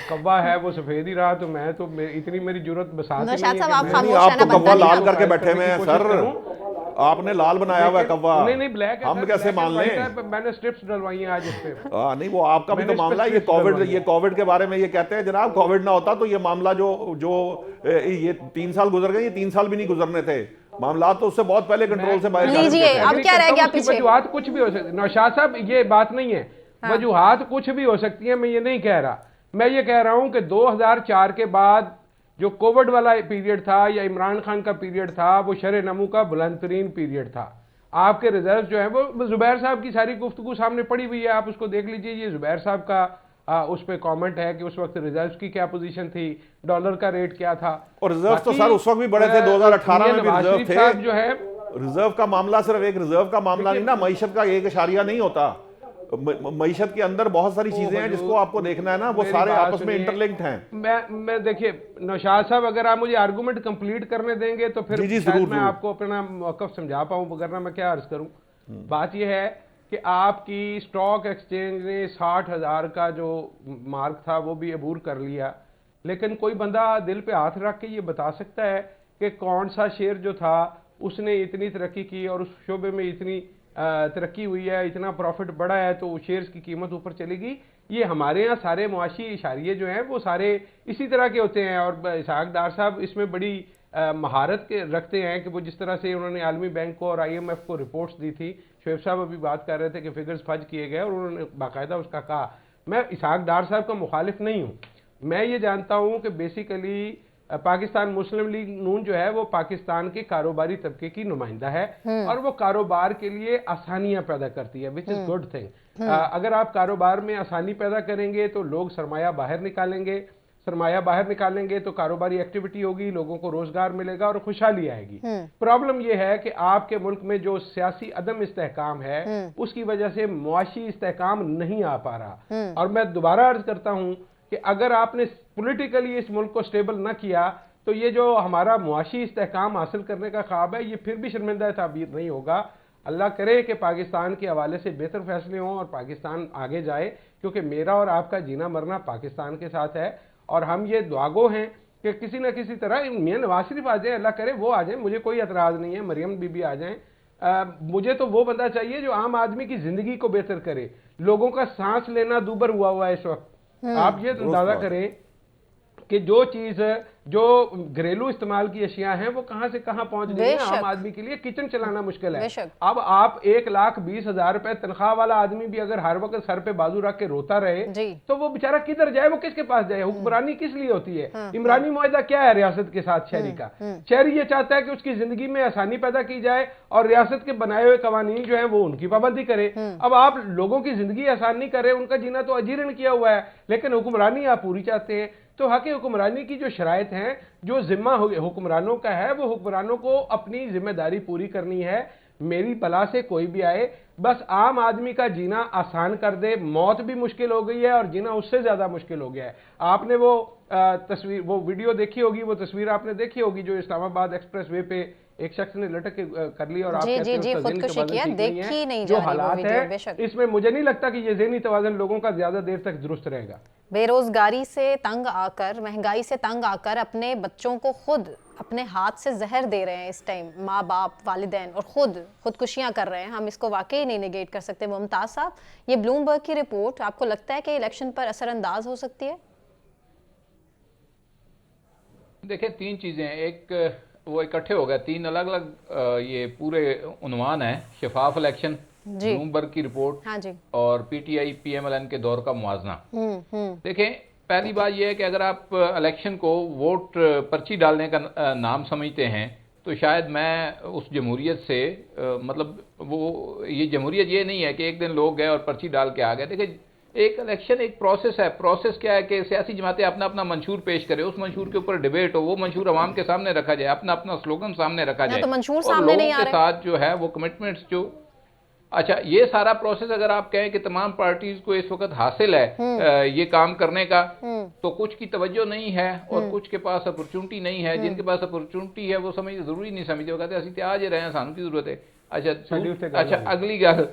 कौवा है वो सफेद ही रहा, तो मैं तो इतनी मेरी जरूरत बसात ही नौशाद नहीं है साहब, कि आप मैं- नहीं, आप तो बनता कौवा नहीं लाल ना। करके बैठे हुए हैं कोशिश सर, करूं। आपने लाल बनाया हुआ है कौवा। नहीं ब्लैक है हम सर, कैसे black मान and लें? white है, मैंने स्ट्रिप्स डलवाई हैं आज इस पे। नहीं, वो आपका भी तो मैंने मामला है। ये specific कोविड, डलवाई ये है। कोविड के बारे में ये कहते हैं जनाब, कोविड ना होता तो ये मामला जो जो ये 3 साल गुजर गए, ये 3 साल भी नहीं गुजरने थे। मामला तो उससे बहुत पहले कंट्रोल से बाहर जा चुके लीजिए, थे। अब क्या रह गया उसकी पीछे? वजूहात कुछ भी हो सकती है नौशाद साहब, ये बात नहीं है। वजूहात कुछ भी हो सकती है, मैं ये नहीं कह रहा। मैं ये कह रहा हूं कि 2004 के बाद जो कोविड वाला पीरियड था या इमरान खान का पीरियड था, वो शर नमू का बुलंद तरीन पीरियड था। आपके रिजल्ट जो है वो जुबैर साहब की सारी गुफ्तगू सामने पड़ी हुई है, आप उसको देख लीजिए। ये जुबैर साहब का उस पे कमेंट है कि उस वक्त रिजर्व की क्या पोजीशन थी, डॉलर का रेट क्या था। और रिजर्व तो बाकी, सर उस वक्त भी बड़े थे, 2018 में भी नवाज रिजर्व शरीफ थे। साहब जो है रिजर्व का मामला सिर्फ एक रिजर्व का मामला नहीं ना, मईशत का एक इशारिया नहीं होता। मईशत के अंदर बहुत सारी चीजें हैं जिसको आपको देखना है ना, वो मेरी सारे बात आपस में सुनिए। इंटरलिंक्ड हैं। मैं देखिए नौशाद साहब, अगर आप मुझे आर्गुमेंट कंप्लीट करने देंगे तो फिर जी, जी, शायद जरूर, मैं जरूर। आपको अपना मौकफ समझा पाऊं, वगरना मैं क्या अर्ज करूं। बात यह है कि आपकी स्टॉक एक्सचेंज ने 60,000 का जो मार्क था वो भी अबूर कर लिया, लेकिन कोई बंदा दिल पे हाथ रख के ये बता सकता है कि कौन सा शेयर जो था उसने इतनी तरक्की की और उस शोबे में इतनी तरक्की हुई है, इतना प्रॉफिट बढ़ा है तो शेयर्स की कीमत ऊपर चलेगी। ये हमारे यहाँ सारे मुआशी इशारिये जो हैं वो सारे इसी तरह के होते हैं। और इसहाक डार साहब इसमें बड़ी महारत के रखते हैं कि वो जिस तरह से उन्होंने आलमी बैंक को और IMF को रिपोर्ट्स दी थी, शुएब साहब अभी बात कर रहे थे कि फिगर्स फज किए गए और उन्होंने बाकायदा उसका कहा। मैं इसहाक डार साहब का मुखालिफ नहीं हूँ। मैं ये जानता हूँ कि बेसिकली पाकिस्तान मुस्लिम लीग नून जो है वो पाकिस्तान के कारोबारी तबके की नुमाइंदा है और वो कारोबार के लिए आसानियां पैदा करती है, विच इज गुड थिंग। अगर आप कारोबार में आसानी पैदा करेंगे तो लोग सरमाया बाहर निकालेंगे, सरमाया बाहर निकालेंगे तो कारोबारी एक्टिविटी होगी, लोगों को रोजगार मिलेगा और खुशहाली आएगी। प्रॉब्लम यह है कि आपके मुल्क में जो सियासी अदम इस्तेहकाम है उसकी वजह से मुआशी इस्तेहकाम नहीं आ पा रहा। और मैं दोबारा अर्ज करता हूं कि अगर आपने पॉलिटिकली इस मुल्क को स्टेबल ना किया तो ये जो हमारा मुआशी इस्तेहकाम हासिल करने का ख्वाब है ये फिर भी शर्मिंदा ताबीर नहीं होगा। अल्लाह करे कि पाकिस्तान के हवाले से बेहतर फैसले हों और पाकिस्तान आगे जाए, क्योंकि मेरा और आपका जीना मरना पाकिस्तान के साथ है। और हम ये दुआगो हैं कि किसी न किसी तरह मियां नवाज शरीफ आ जाए, अल्लाह करे वो आ जाए, मुझे कोई एतराज़ नहीं है, मरियम बीबी आ जाएं। मुझे तो वो बंदा चाहिए जो आम आदमी की जिंदगी को बेहतर करे। लोगों का सांस लेना दूभर हुआ है इस वक्त। आप ये अंदाजा करें कि जो चीज जो घरेलू इस्तेमाल की अशिया हैं वो कहां से कहां पहुंच गई है। आम आदमी के लिए किचन चलाना मुश्किल है। अब आप 1,20,000 रुपए तनख्वाह वाला आदमी भी अगर हर वक्त सर पे बाजू रख के रोता रहे तो वो बेचारा किधर जाए, वो किसके पास जाए? हुक्मरानी किस लिए होती है? इमरानी मुआहदा क्या है रियासत के साथ शहरी का? शहरी ये चाहता है कि उसकी जिंदगी में आसानी पैदा की जाए और रियासत के बनाए हुए कवानीन जो है वो उनकी पाबंदी करे। अब आप लोगों की जिंदगी आसान नहीं कर रहे, उनका जीना तो अजीर्ण किया हुआ है, लेकिन हुक्मरानी आप पूरी चाहते हैं। तो हक हुक्मरानी की जो शराइत हैं, जो जिम्मा हुक्मरानों का है, वो हुक्मरानों को अपनी जिम्मेदारी पूरी करनी है। मेरी बला से कोई भी आए, बस आम आदमी का जीना आसान कर दे। मौत भी मुश्किल हो गई है और जीना उससे ज्यादा मुश्किल हो गया है। आपने वो तस्वीर, वो वीडियो देखी होगी, वो तस्वीर आपने देखी होगी जो इस्लामाबाद एक्सप्रेस वे पे एक शख्स ने लटक के कर ली और आप कहते हैं उसका ज़हनी तवाज़ुन ठीक नहीं है। जो हालात है इसमें मुझे नहीं लगता कि ये ज़हनी तवाज़ुन लोगों का ज्यादा देर तक दुरुस्त रहेगा। बेरोजगारी से तंग आकर, महंगाई से तंग आकर अपने बच्चों को खुद अपने हाथ से जहर दे रहे हैं इस टाइम, माँ बाप, वालिदैन, और खुदकुशियां कर रहे हैं। हम इसको वाकई नहीं नेगेट कर सकते। मुमताज साहब, ये ब्लूमबर्ग की रिपोर्ट आपको लगता है कि इलेक्शन पर असरअंदाज हो सकती है? देखिए, तीन चीजें, एक वो इकट्ठे हो गए, तीन अलग अलग ये पूरे उन्वान है। शफाफ इलेक्शन, ब्लूमबर्ग की रिपोर्ट, हाँ जी, और PTI PMLN के दौर का मुआवजना। देखें, पहली बात यह है कि अगर आप इलेक्शन को वोट पर्ची डालने का नाम समझते हैं तो शायद मैं उस जमहूरियत से मतलब वो ये जमहूरियत ये नहीं है कि एक दिन लोग गए और पर्ची डाल के आ गए। देखिए, एक इलेक्शन एक प्रोसेस है। प्रोसेस क्या है कि सियासी जमातें अपना अपना मंशूर पेश करें, उस मंशूर के ऊपर डिबेट हो, वो मंशूर अवाम के सामने रखा जाए, अपना अपना स्लोगन सामने रखा जाए, तो मंशूर और सामने नहीं लोगों आ के साथ जो है वो कमिटमेंट्स जो, अच्छा, ये सारा प्रोसेस अगर आप कहें कि तमाम पार्टीज को इस वक्त हासिल है ये काम करने का, तो कुछ की तवज्जो नहीं है और कुछ के पास अपॉर्चुनिटी नहीं है। जिनके पास अपॉर्चुनिटी है वो जरूरी नहीं समझते, वो कहते हैं असं ते आज रहे हैं, सानू की जरूरत है। अच्छा, अगली गल,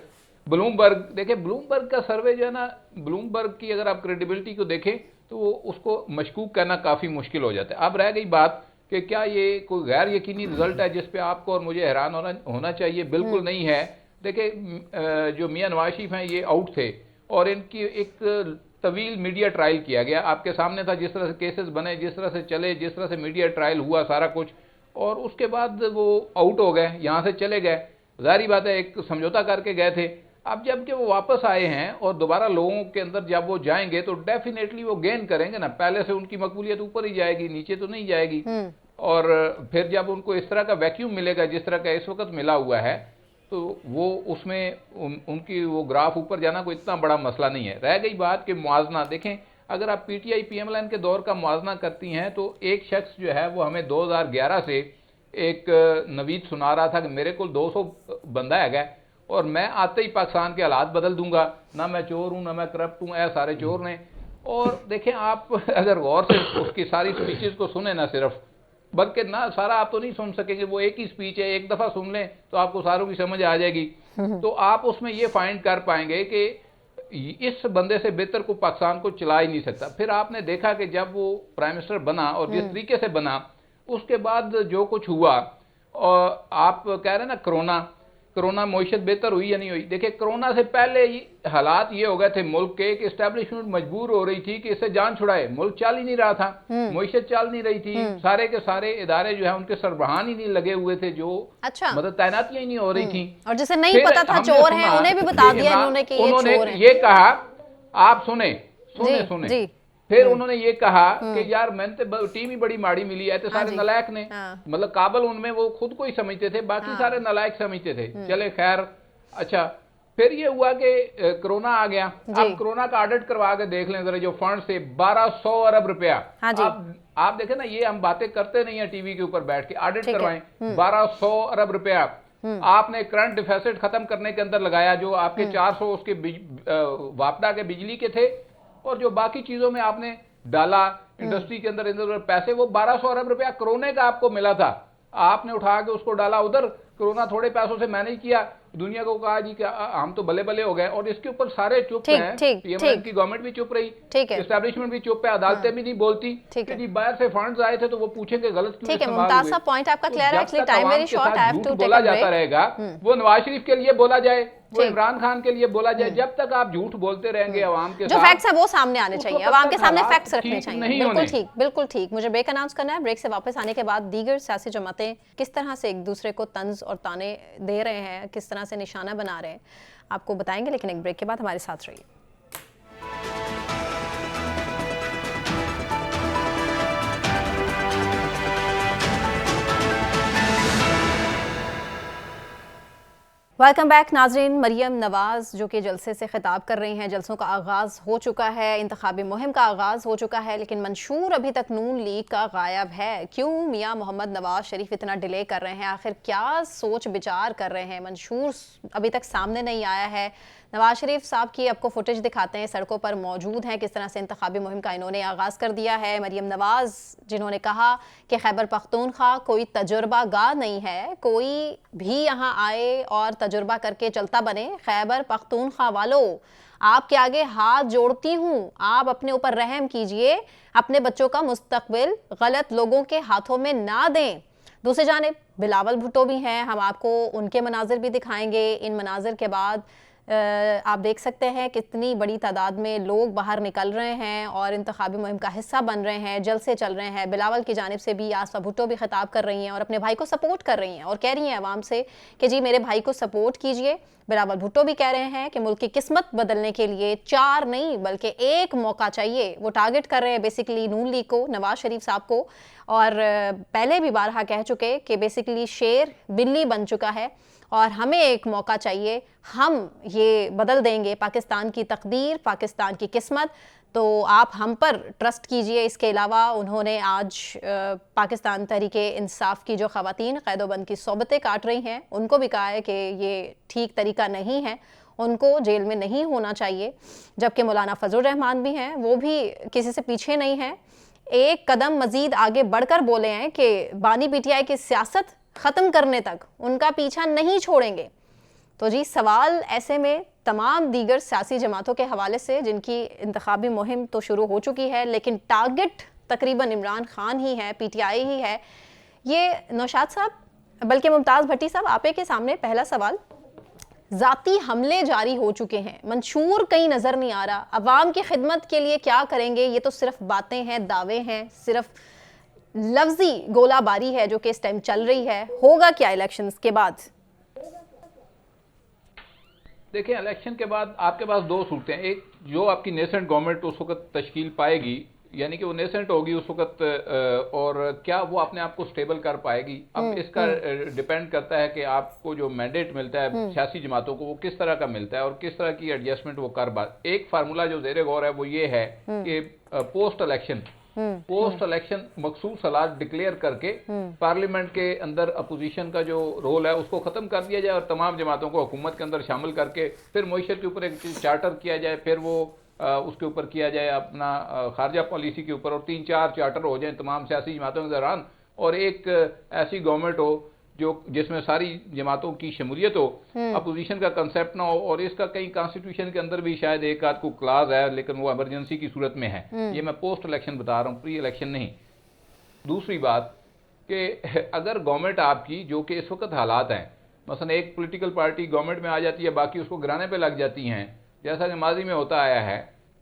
ब्लूमबर्ग, देखिए ब्लूमबर्ग का सर्वे जो है ना, ब्लूमबर्ग की अगर आप क्रेडिबिलिटी को देखें तो वो उसको मशकूक करना काफ़ी मुश्किल हो जाता है। अब रह गई बात कि क्या ये कोई गैर यकीनी रिजल्ट है जिस पे आपको और मुझे हैरान होना चाहिए? बिल्कुल नहीं है। देखिए जो मियां नवाज शरीफ हैं ये आउट थे और इनकी एक तवील मीडिया ट्रायल किया गया, आपके सामने था जिस तरह से केसेस बने, जिस तरह से चले, जिस तरह से मीडिया ट्रायल हुआ सारा कुछ, और उसके बाद वो आउट हो गए, यहाँ से चले गए। जाहिर बात है एक समझौता करके गए थे। अब जब कि वो वापस आए हैं और दोबारा लोगों के अंदर जब वो जाएंगे तो डेफिनेटली वो गेन करेंगे ना, पहले से उनकी मकबूलियत ऊपर ही जाएगी, नीचे तो नहीं जाएगी। और फिर जब उनको इस तरह का वैक्यूम मिलेगा जिस तरह का इस वक्त मिला हुआ है, तो वो उसमें उनकी वो ग्राफ ऊपर जाना कोई इतना बड़ा मसला नहीं है। रह गई बात कि मुआवजना, देखें अगर आप पीटीआई पीएमएलएन के दौर का मुआवजना करती हैं तो एक शख्स जो है वो हमें 2011 से एक नवीद सुना रहा था कि मेरे को 200 बंदा है और मैं आते ही पाकिस्तान के हालात बदल दूंगा, ना मैं चोर हूं ना मैं करप्ट हूं, ऐसे सारे चोर ने। और देखें आप अगर गौर से उसकी सारी स्पीचेस को सुने ना, सिर्फ बल्कि ना सारा आप तो नहीं सुन सकेंगे, वो एक ही स्पीच है, एक दफा सुन लें तो आपको सारों की समझ आ जाएगी। तो आप उसमें ये फाइंड कर पाएंगे कि इस बंदे से बेहतर को पाकिस्तान को चला ही नहीं सकता। फिर आपने देखा कि जब वो प्राइम मिनिस्टर बना और जिस तरीके से बना, उसके बाद जो कुछ हुआ, और आप कह रहे हैं ना कोरोना मईशत बेहतर हुई या नहीं हुई? देखिए कोरोना से पहले हालात ये हो गए थे मुल्क के कि एस्टेब्लिशमेंट मजबूर हो रही थी कि इससे जान छुड़ाए, मुल्क चल ही नहीं रहा था, मईशत चल नहीं रही थी, सारे के सारे इदारे जो है उनके सरबराहान ही नहीं लगे हुए थे, जो मतलब तैनातियां ही नहीं हो रही थी। और जिसे नहीं पता था चोर हैं उन्हें भी बता दिया इन्होंने कि ये चोर हैं। ये कहा, आप सुने फिर उन्होंने ये कहा कि यार मैंने तो टीम ही बड़ी माड़ी मिली है, तो सारे नलायक ने, मतलब काबल उनमें वो खुद को ही समझते थे, बाकी सारे नलायक समझते थे। चले खैर, अच्छा फिर ये हुआ कि कोरोना आ गया। अब कोरोना का ऑडिट करवा के देख लें जरा, जो फंड से 1200 अरब रुपया, आप देखें ना, ये हम बातें करते नहीं है टीवी के ऊपर बैठ के, ऑडिट करवाएं 1200 अरब रुपया आपने करंट डिफिसिट खत्म करने के अंदर लगाया, जो आपके 400 उसके वापडा के बिजली के थे और जो बाकी चीजों में आपने डाला इंडस्ट्री के अंदर पैसे, वो 1200 अरब रुपया कोरोना का आपको मिला था, आपने उठा के उसको डाला उधर, कोरोना थोड़े पैसों से मैनेज किया, दुनिया को कहा जी कि हम तो बल्ले बल्ले हो गए। और इसके ऊपर सारे चुप हैं, पीएमएल की गवर्नमेंट भी चुप रही, एस्टैब्लिशमेंट भी चुप है, अदालतें भी नहीं बोलती कि जी बाहर से फंड्स आए थे तो वो पूछेंगे गलत क्यों इस्तेमाल हुए। पॉइंट आपका क्लियर है, actually time very short, I have to take बोला जाता रहेगा, वो नवाज शरीफ के लिए बोला जाए, वो इमरान खान के लिए बोला जाए, जब तक आप झूठ बोलते रहेंगे अवाम के साथ, जो फैक्ट्स है वो सामने आने चाहिए, अवाम के सामने फैक्ट्स रखने चाहिए। बिल्कुल ठीक। मुझे ब्रेक अनाउंस करना है, ब्रेक से वापस आने के बाद दीगर सियासी जमातें किस तरह से एक दूसरे को तंज और ताने दे रहे हैं, किस तरह से निशाना बना रहे हैं, आपको बताएंगे, लेकिन एक ब्रेक के बाद हमारे साथ रहिए। वेलकम बैक नाजरीन। मरियम नवाज जो कि जलसे से खिताब कर रही हैं, जलसों का आगाज़ हो चुका है, इंतखाबी मुहिम का आगाज़ हो चुका है, लेकिन मंशूर अभी तक नून लीग का गायब है। क्यों मियां मोहम्मद नवाज शरीफ इतना डिले कर रहे हैं? आखिर क्या सोच विचार कर रहे हैं? मंशूर अभी तक सामने नहीं आया है। नवाज शरीफ साहब की आपको फुटेज दिखाते हैं, सड़कों पर मौजूद हैं, किस तरह से इंतखाबी मुहिम का इन्होंने आगाज़ कर दिया है। मरियम नवाज जिन्होंने कहा कि खैबर पख्तूनख्वा कोई तजुर्बा गाह नहीं है, कोई भी यहाँ आए और तजुर्बा करके चलता बने। खैबर पख्तूनख्वा वालों, आपके आगे हाथ जोड़ती हूँ, आप अपने ऊपर रहम कीजिए, अपने बच्चों का मुस्तकबिल गलत लोगों के हाथों में ना दें। दूसरी जानिब बिलावल भुट्टो भी हैं, हम आपको उनके मनाजिर भी दिखाएंगे। इन मनाजिर के बाद आप देख सकते हैं कितनी बड़ी तादाद में लोग बाहर निकल रहे हैं और इंतखाबी मुहिम का हिस्सा बन रहे हैं, जलसे चल रहे हैं। बिलावल की जानिब से भी आसफा भुट्टो भी खिताब कर रही हैं और अपने भाई को सपोर्ट कर रही हैं और कह रही हैं आवाम से कि जी मेरे भाई को सपोर्ट कीजिए। बिलावल भुट्टो भी कह रहे हैं कि मुल्क की किस्मत बदलने के लिए 4 नहीं बल्कि 1 मौका चाहिए। वो टारगेट कर रहे हैं बेसिकली नून लीग को, नवाज शरीफ साहब को, और पहले भी बारहा कह चुके कि बेसिकली शेर बिल्ली बन चुका है और हमें 1 मौका चाहिए, हम ये बदल देंगे पाकिस्तान की तकदीर, पाकिस्तान की किस्मत, तो आप हम पर ट्रस्ट कीजिए। इसके अलावा उन्होंने आज पाकिस्तान तहरीके इंसाफ की जो ख़वातीन क़ैदोबंद की सोबतें काट रही हैं उनको भी कहा है कि ये ठीक तरीका नहीं है, उनको जेल में नहीं होना चाहिए। जबकि मौलाना फजलुर रहमान भी हैं, वो भी किसी से पीछे नहीं हैं, एक कदम मज़ीद आगे बढ़कर बोले हैं कि बानी पीटीआई की सियासत ख़त्म करने तक उनका पीछा नहीं छोड़ेंगे। तो जी सवाल ऐसे में तमाम दीगर सियासी जमातों के हवाले से जिनकी इंतखाबी मुहिम तो शुरू हो चुकी है, लेकिन टारगेट तकरीबन इमरान खान ही है, पीटीआई ही है। ये नौशाद साहब, बल्कि मुमताज़ भट्टी साहब, आप के सामने पहला सवाल, ज़ाती हमले जारी हो चुके हैं, मंशूर कहीं नज़र नहीं आ रहा, अवाम की खिदमत के लिए क्या करेंगे, ये तो सिर्फ बातें हैं, दावे हैं, सिर्फ लफ्जी गोलाबारी है जो कि इस टाइम चल रही है। होगा क्या इलेक्शंस के बाद? देखिए, इलेक्शन के बाद आपके पास दो सूरतें हैं। एक, जो आपकी नेसेंट गवर्नमेंट उस वक्त तश्कील पाएगी, यानी कि वो नेसेंट होगी उस वक्त, और क्या वो अपने आप को स्टेबल कर पाएगी। अब इसका डिपेंड करता है कि आपको जो मैंडेट मिलता है सियासी जमातों को, वो किस तरह का मिलता है और किस तरह की एडजस्टमेंट वो कर पा। एक फार्मूला जो ज़ेरे गौर है वो ये है कि पोस्ट इलेक्शन मखसूस हालात डिक्लेयर करके पार्लियामेंट के अंदर अपोजिशन का जो रोल है उसको खत्म कर दिया जाए और तमाम जमातों को हुकूमत के अंदर शामिल करके फिर मईशत के ऊपर एक चार्टर किया जाए, फिर वो उसके ऊपर किया जाए अपना खारजा पॉलिसी के ऊपर, और 3-4 चार्टर हो जाए तमाम सियासी जमातों के दौरान, और एक ऐसी गवर्नमेंट हो जो जिसमें सारी जमातों की शमूलियत हो, अपोजिशन का कंसेप्ट ना हो। और इसका कहीं कॉन्स्टिट्यूशन के अंदर भी शायद एक आध को क्लाज है, लेकिन वो इमरजेंसी की सूरत में है। ये मैं पोस्ट इलेक्शन बता रहा हूँ, प्री इलेक्शन नहीं। दूसरी बात कि अगर गवर्नमेंट आपकी, जो कि इस वक्त हालात हैं, मसलन एक पॉलिटिकल पार्टी गवर्नमेंट में आ जाती है, बाकी उसको गिराने पे लग जाती हैं, जैसा कि माजी में होता आया है,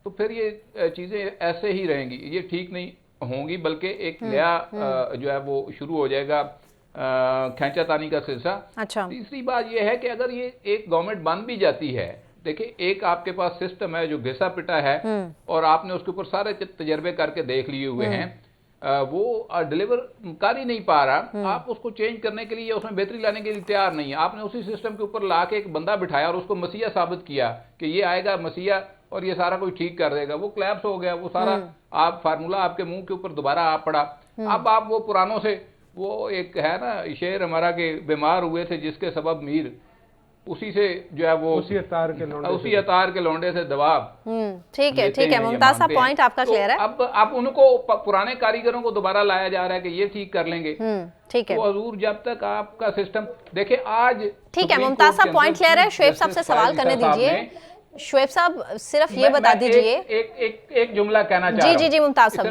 तो फिर ये चीज़ें ऐसे ही रहेंगी, ये ठीक नहीं होंगी, बल्कि एक नया जो है वो शुरू हो जाएगा खींचातानी का सिलसिला। अच्छा। तीसरी बात यह है कि अगर ये एक गवर्नमेंट बन भी जाती है, देखिए एक आपके पास सिस्टम है जो घिसा पिटा है और आपने उसके ऊपर सारे तजर्बे करके देख लिए हुए हैं, वो डिलीवर कर ही नहीं पा रहा। आप उसको चेंज करने के लिए, उसमें बेहतरी लाने के लिए तैयार नहीं है। आपने उसी सिस्टम के ऊपर ला के एक बंदा बिठाया और उसको मसीहा साबित किया कि ये आएगा मसीहा और ये सारा कुछ ठीक कर देगा, वो क्लैप्स हो गया। वो सारा आप फार्मूला आपके मुंह के ऊपर दोबारा आ पड़ा। अब आप वो पुरानों से, वो एक है ना शेर हमारा के बीमार हुए थे जिसके सबब मीर, उसी से जो है वो उसी अतार के लौंडे से दबाव। ठीक है, ठीक है, मुमताज साहब, पॉइंट आपका क्लियर है। अब उनको पुराने कारीगरों को दोबारा लाया जा रहा है कि ये ठीक कर लेंगे। ठीक है, तो हजूर जब तक आपका सिस्टम देखिए आज, ठीक है, मुमताज साहब पॉइंट क्लियर है। शुएब साहब से सवाल करने दीजिए। शुएब साहब सिर्फ ये बता दीजिए, एक जुमला कहना चाह रहा हूं। जी मुमताज साहब,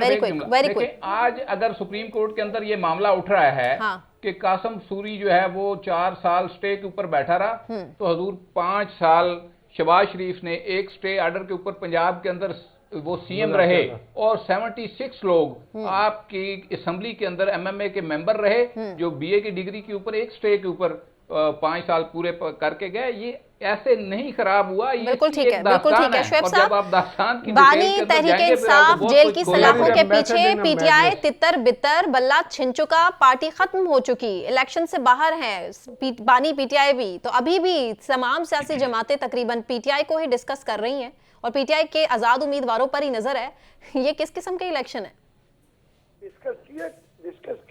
वेरी क्विक। आज अगर सुप्रीम कोर्ट के अंदर ये मामला उठ रहा है कि कासम सूरी जो है वो 4 साल स्टे के ऊपर बैठा रहा, तो हजूर 5 साल शहबाज शरीफ ने एक स्टे ऑर्डर के ऊपर पंजाब के अंदर वो सीएम रहे, और 76 लोग आपकी असेंबली के अंदर एमएमए के मेंबर रहे, जो बीए की डिग्री के ऊपर एक स्टे के ऊपर 5 साल पूरे करके गए। ये ऐसे नहीं खराब हुआ। ये बिल्कुल ठीक है, बिल्कुल ठीक है। शुएब साहब, बानी तहरीक इंसाफ जेल की सलाखों के पीछे, पीटीआई तितर बितर बल्ला छिन चुका, पार्टी खत्म हो चुकी, इलेक्शन से बाहर है बानी पीटीआई भी, तो अभी भी तमाम सियासी जमातें तकरीबन पीटीआई को ही डिस्कस कर रही हैं और पीटीआई के आजाद उम्मीदवारों पर ही नजर है। ये किस किस्म के इलेक्शन है? डिस्कस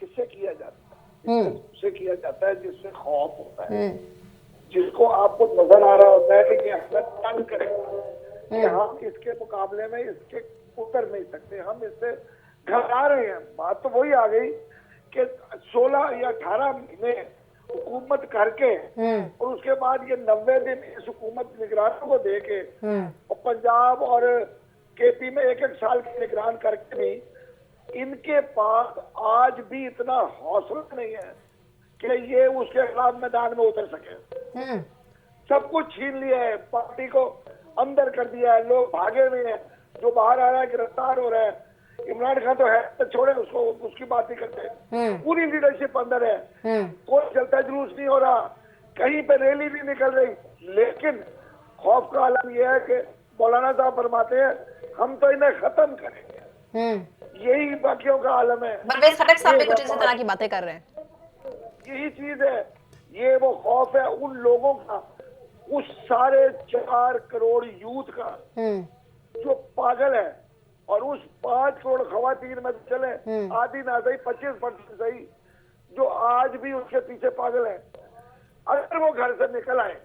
किससे किया जाता है? उससे किया जाता है जिससे खौफ होता है, जिसको आपको नजर आ रहा होता है कि ये हमें तंग करेगा, कि हम इसके मुकाबले में इसके उतर नहीं सकते, हम इससे घबरा रहे हैं। बात तो वही आ गई कि 16 या 18 महीने हुकूमत करके और उसके बाद ये 90 दिन इस हुकूमत निगरानों को दे के और पंजाब और केपी में 1-1 साल की निगरान करके भी इनके पास आज भी इतना हौसला नहीं है कि ये उसके खिलाफ मैदान में उतर सके। सब कुछ छीन लिया है, पार्टी को अंदर कर दिया है, लोग भागे हुए हैं, जो बाहर आ रहा है गिरफ्तार हो रहा है। इमरान खान तो है तो छोड़े उसको, उसकी बात नहीं करते। पूरी लीडरशिप अंदर है, कोई चलता जुलूस नहीं हो रहा, कहीं पे रैली नहीं निकल रही, लेकिन खौफ का आलम यह है कि मौलाना साहब फरमाते हैं हम तो इन्हें खत्म करेंगे। यही बाकियों का आलम है। परवेज खटक साहब भी कुछ इसी तरह की बातें कर रहे हैं। यही चीज है, ये वो खौफ है उन लोगों का, उस सारे 4 करोड़ यूथ का जो पागल है, और उस 5 करोड़ खवातीन में चले आधी ना सही 25% सही, जो आज भी उसके पीछे पागल है। अगर वो घर से निकल आए,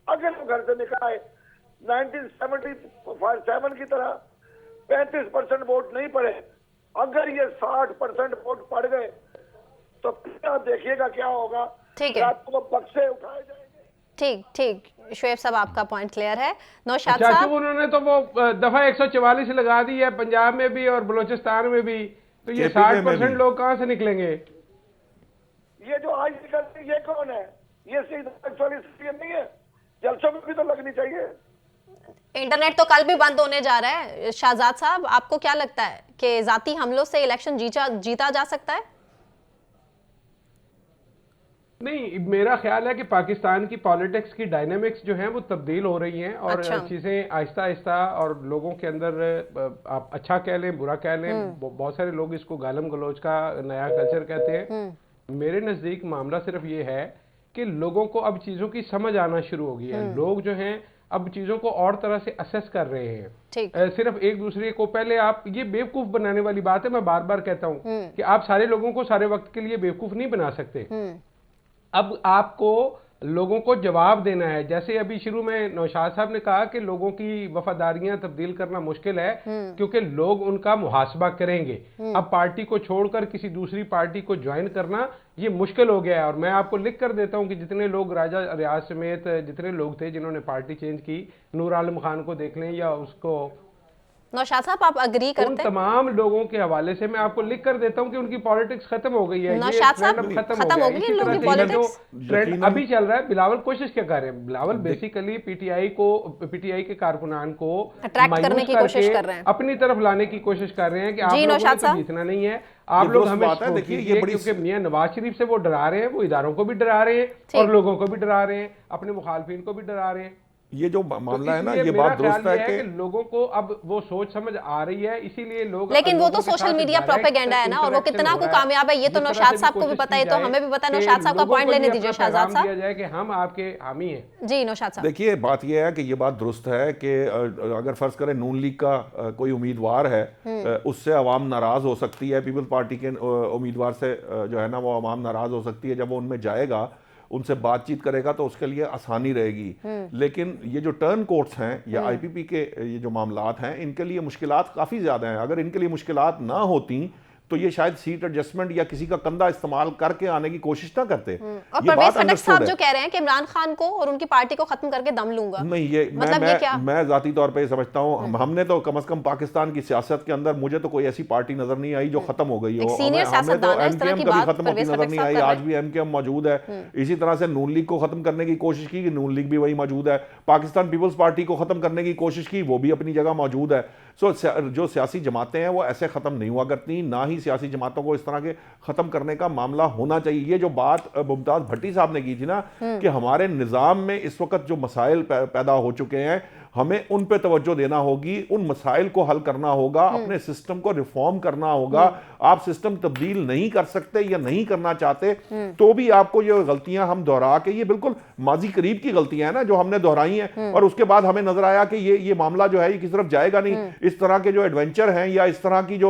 1977 की तरह 35% वोट नहीं पड़े, अगर ये 60% वोट पड़ गए तो फिर आप देखिएगा क्या होगा। ठीक है, आपको बक्से उठाए जाएंगे। ठीक ठीक, शुएब साहब आपका पॉइंट क्लियर है। नौशाद चाचू साहब, उन्होंने तो वो दफा 144 लगा दी है पंजाब में भी और बलूचिस्तान में भी, तो ये KPK में 60% भी। लोग कहाँ से निकलेंगे? ये जो आज निकलते ये कौन है? ये सीधे नहीं है, जलसों में भी तो लगनी चाहिए। इंटरनेट तो कल भी बंद होने जा रहा है। शाहजाद साहब, आपको क्या लगता है कि जाती हमलों से इलेक्शन जीता जा सकता है? नहीं, मेरा ख्याल है कि पाकिस्तान की पॉलिटिक्स की डायनेमिक्स जो हैं वो तब्दील हो रही हैं और अच्छा। चीज़ें आहिस्ता आहिस्ता, और लोगों के अंदर आप अच्छा कह लें बुरा कह लें, बहुत सारे लोग इसको गालम गलोच का नया कल्चर कहते हैं। मेरे नज़दीक मामला सिर्फ ये है कि लोगों को अब चीज़ों की समझ आना शुरू हो गई है। लोग जो हैं अब चीज़ों को और तरह से असेस कर रहे हैं। ठीक। सिर्फ एक दूसरे को, पहले आप, ये बेवकूफ़ बनाने वाली बात है, मैं बार बार कहता हूँ कि आप सारे लोगों को सारे वक्त के लिए बेवकूफ़ नहीं बना सकते। अब आपको लोगों को जवाब देना है। जैसे अभी शुरू में नौशाद साहब ने कहा कि लोगों की वफादारियां तब्दील करना मुश्किल है क्योंकि लोग उनका मुहासबा करेंगे। अब पार्टी को छोड़कर किसी दूसरी पार्टी को ज्वाइन करना ये मुश्किल हो गया है। और मैं आपको लिख कर देता हूं कि जितने लोग राजा रियाज समेत जितने लोग थे जिन्होंने पार्टी चेंज की, नूर आलम खान को देख लें या उसको, नौशाद साहब आप अग्री उन करते हैं? तमाम लोगों के हवाले से मैं आपको लिख कर देता हूं कि उनकी पॉलिटिक्स खत्म हो गई है। ये नौशाद साहब, ट्रेंड अब खत्म हो गई इसी इन लोगों तरह की से ये जो पॉलिटिक्स? ट्रेंड अभी चल रहा है, बिलावल कोशिश क्या कर रहे हैं? बिलावल बेसिकली पीटीआई के कारकुनान को अट्रैक्ट करने मायूस की कोशिश करके कर रहे हैं। अपनी तरफ लाने की कोशिश कर रहे हैं कि आप जी, लोगों ने नौशाद तो साहब। जीतना नहीं है, आप ये लोग दुरुस्त हमें बात है। वोट देखिए, ये कीजिए, बड़ी- क्योंकि मियां नवाज शरीफ से वो डरा रहे हैं, वो इदारों को भी डरा रहे हैं और लोगों को भी डरा रहे हैं, अपने मुखालफिन को भी डरा रहे हैं। ये जो मामला है ना, इसलिए ये मेरा बात दुरुस्त ख्याल है ये कि लोगों को अब वो सोच समझ आ रही है, इसीलिए लोग, लेकिन वो तो लोगों के सोशल साथ मीडिया direct प्रोपेगेंडा है ना, और वो interaction कितना हो को रहा है। कामयाब है ये तो जिस तरह नौशाद से साहब को भी कोशिश पता की है, तो जाए हमें भी पता है। कि नौशाद साहब का लोगों पॉइंट को लेने ये दीजिए अपना शाहजाद पैगाम साहब। दिया जाए कि हम आपके हामी हैं। जी नौशाद साहब। देखिए, बात यह है कि ये बात दुरुस्त है कि अगर फर्ज करें नून लीग का कोई उम्मीदवार है, उससे अवाम नाराज हो सकती है, पीपल्स पार्टी के उम्मीदवार से जो है ना वो अवाम नाराज हो सकती है। जब वो उनमें जाएगा, उनसे बातचीत करेगा तो उसके लिए आसानी रहेगी। लेकिन ये जो टर्न कोर्ट्स हैं या आईपीपी के ये जो मामलात हैं, इनके लिए मुश्किलात काफ़ी ज़्यादा हैं। अगर इनके लिए मुश्किलात ना होती तो ये शायद सीट एडजस्टमेंट या किसी का कंधा इस्तेमाल करके आने की कोशिश ना करते। और ये परवेज बात खटक अंडरस्टूड साहब है। जो कह रहे हैं कि इमरान खान को और उनकी पार्टी को खत्म करके दम लूंगा, नहीं, ये मतलब ये क्या? मैं जाती तौर पे समझता हूँ, हमने तो कम से कम पाकिस्तान की सियासत के अंदर मुझे तो कोई ऐसी पार्टी नजर नहीं आई जो खत्म हो गई हो। एक सीनियर हमें तो सियासतदान है, इस तरह एमकेएम की कभी बात खत्म होती परवेज नजर खटक नहीं साहब आई, कर रहे आज भी एमकेएम मौजूद है। इसी तरह से नून लीग को खत्म करने की कोशिश की, नून लीग भी वही मौजूद है। पाकिस्तान पीपल्स पार्टी को खत्म करने की कोशिश की, वो भी अपनी जगह मौजूद है। सो जो सियासी जमातें हैं वो ऐसे खत्म नहीं हुआ करती, ना ही सियासी जमातों को इस तरह के खत्म करने का मामला होना चाहिए। ये जो बात मुमताज भट्टी साहब ने की थी ना कि हमारे निज़ाम में इस वक्त जो मसाइल पैदा हो चुके हैं, हमें उन पे तवज्जो देना होगी, उन मसाइल को हल करना होगा, अपने सिस्टम को रिफॉर्म करना होगा। आप सिस्टम तब्दील नहीं कर सकते या नहीं करना चाहते तो भी आपको ये गलतियां हम दोहरा के, ये बिल्कुल माजी करीब की गलतियां हैं ना जो हमने दोहराई हैं, और उसके बाद हमें नजर आया कि ये मामला जो है ये किस तरफ जाएगा नहीं। इस तरह के जो एडवेंचर हैं या इस तरह की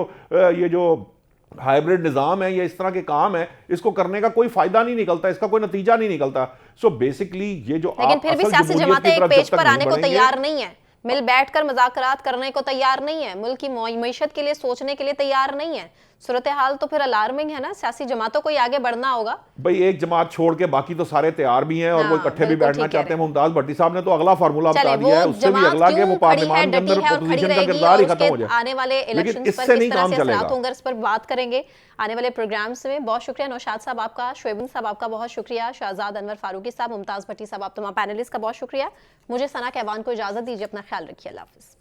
ये जो हाइब्रिड निज़ाम है या इस तरह के काम है, इसको करने का कोई फायदा नहीं निकलता, इसका कोई नतीजा नहीं निकलता। सो बेसिकली ये जो लेकिन फिर भी असल सियासी जमहूरियत जमातें की एक तरफ पेज जब तक पर नहीं आने को बढ़ेंगे- तैयार नहीं है, मिल बैठकर मुज़ाकरात करने को तैयार नहीं है, मुल्क की मईशत के लिए सोचने के लिए तैयार नहीं है। सूरत हाल तो फिर अलार्मिंग है ना, सियासी जमातों को ही आगे बढ़ना होगा। भाई एक जमात छोड़ के बाकी तो सारे तैयार भी हैं और वो हाँ, इकट्ठे भी बिल्कुल बैठना ठीक कह चाहते हैं। मुमताज भट्टी साहब ने तो अगला फार्मूला चले, बता वो दिया है, उससे भी जमात अगला कि क्यों वो खड़ी है, पार्लियामान के डटी अंदर है और खड़ी अपोजिशन का रहेगी, किरदार ही और खत्म हो उसके जाए। आने वाले लेकिन इलेक्शंस पर इससे किस नहीं तरह काम से असरात चलेगा। होंगे, इस पर बात करेंगे आने वाले प्रोग्राम्स में। बहुत शुक्रिया नौशाद साहब आपका, शुएब साहब आपका बहुत शुक्रिया, शहजाद अनवर फारूकी साहब, मुमताज भट्टी साहब, आप तमाम पैनलिस्ट का बहुत शुक्रिया। मुझे सना कहवान को इजाजत दीजिए, अपना ख्याल रखिए, अल्लाह हाफिज़।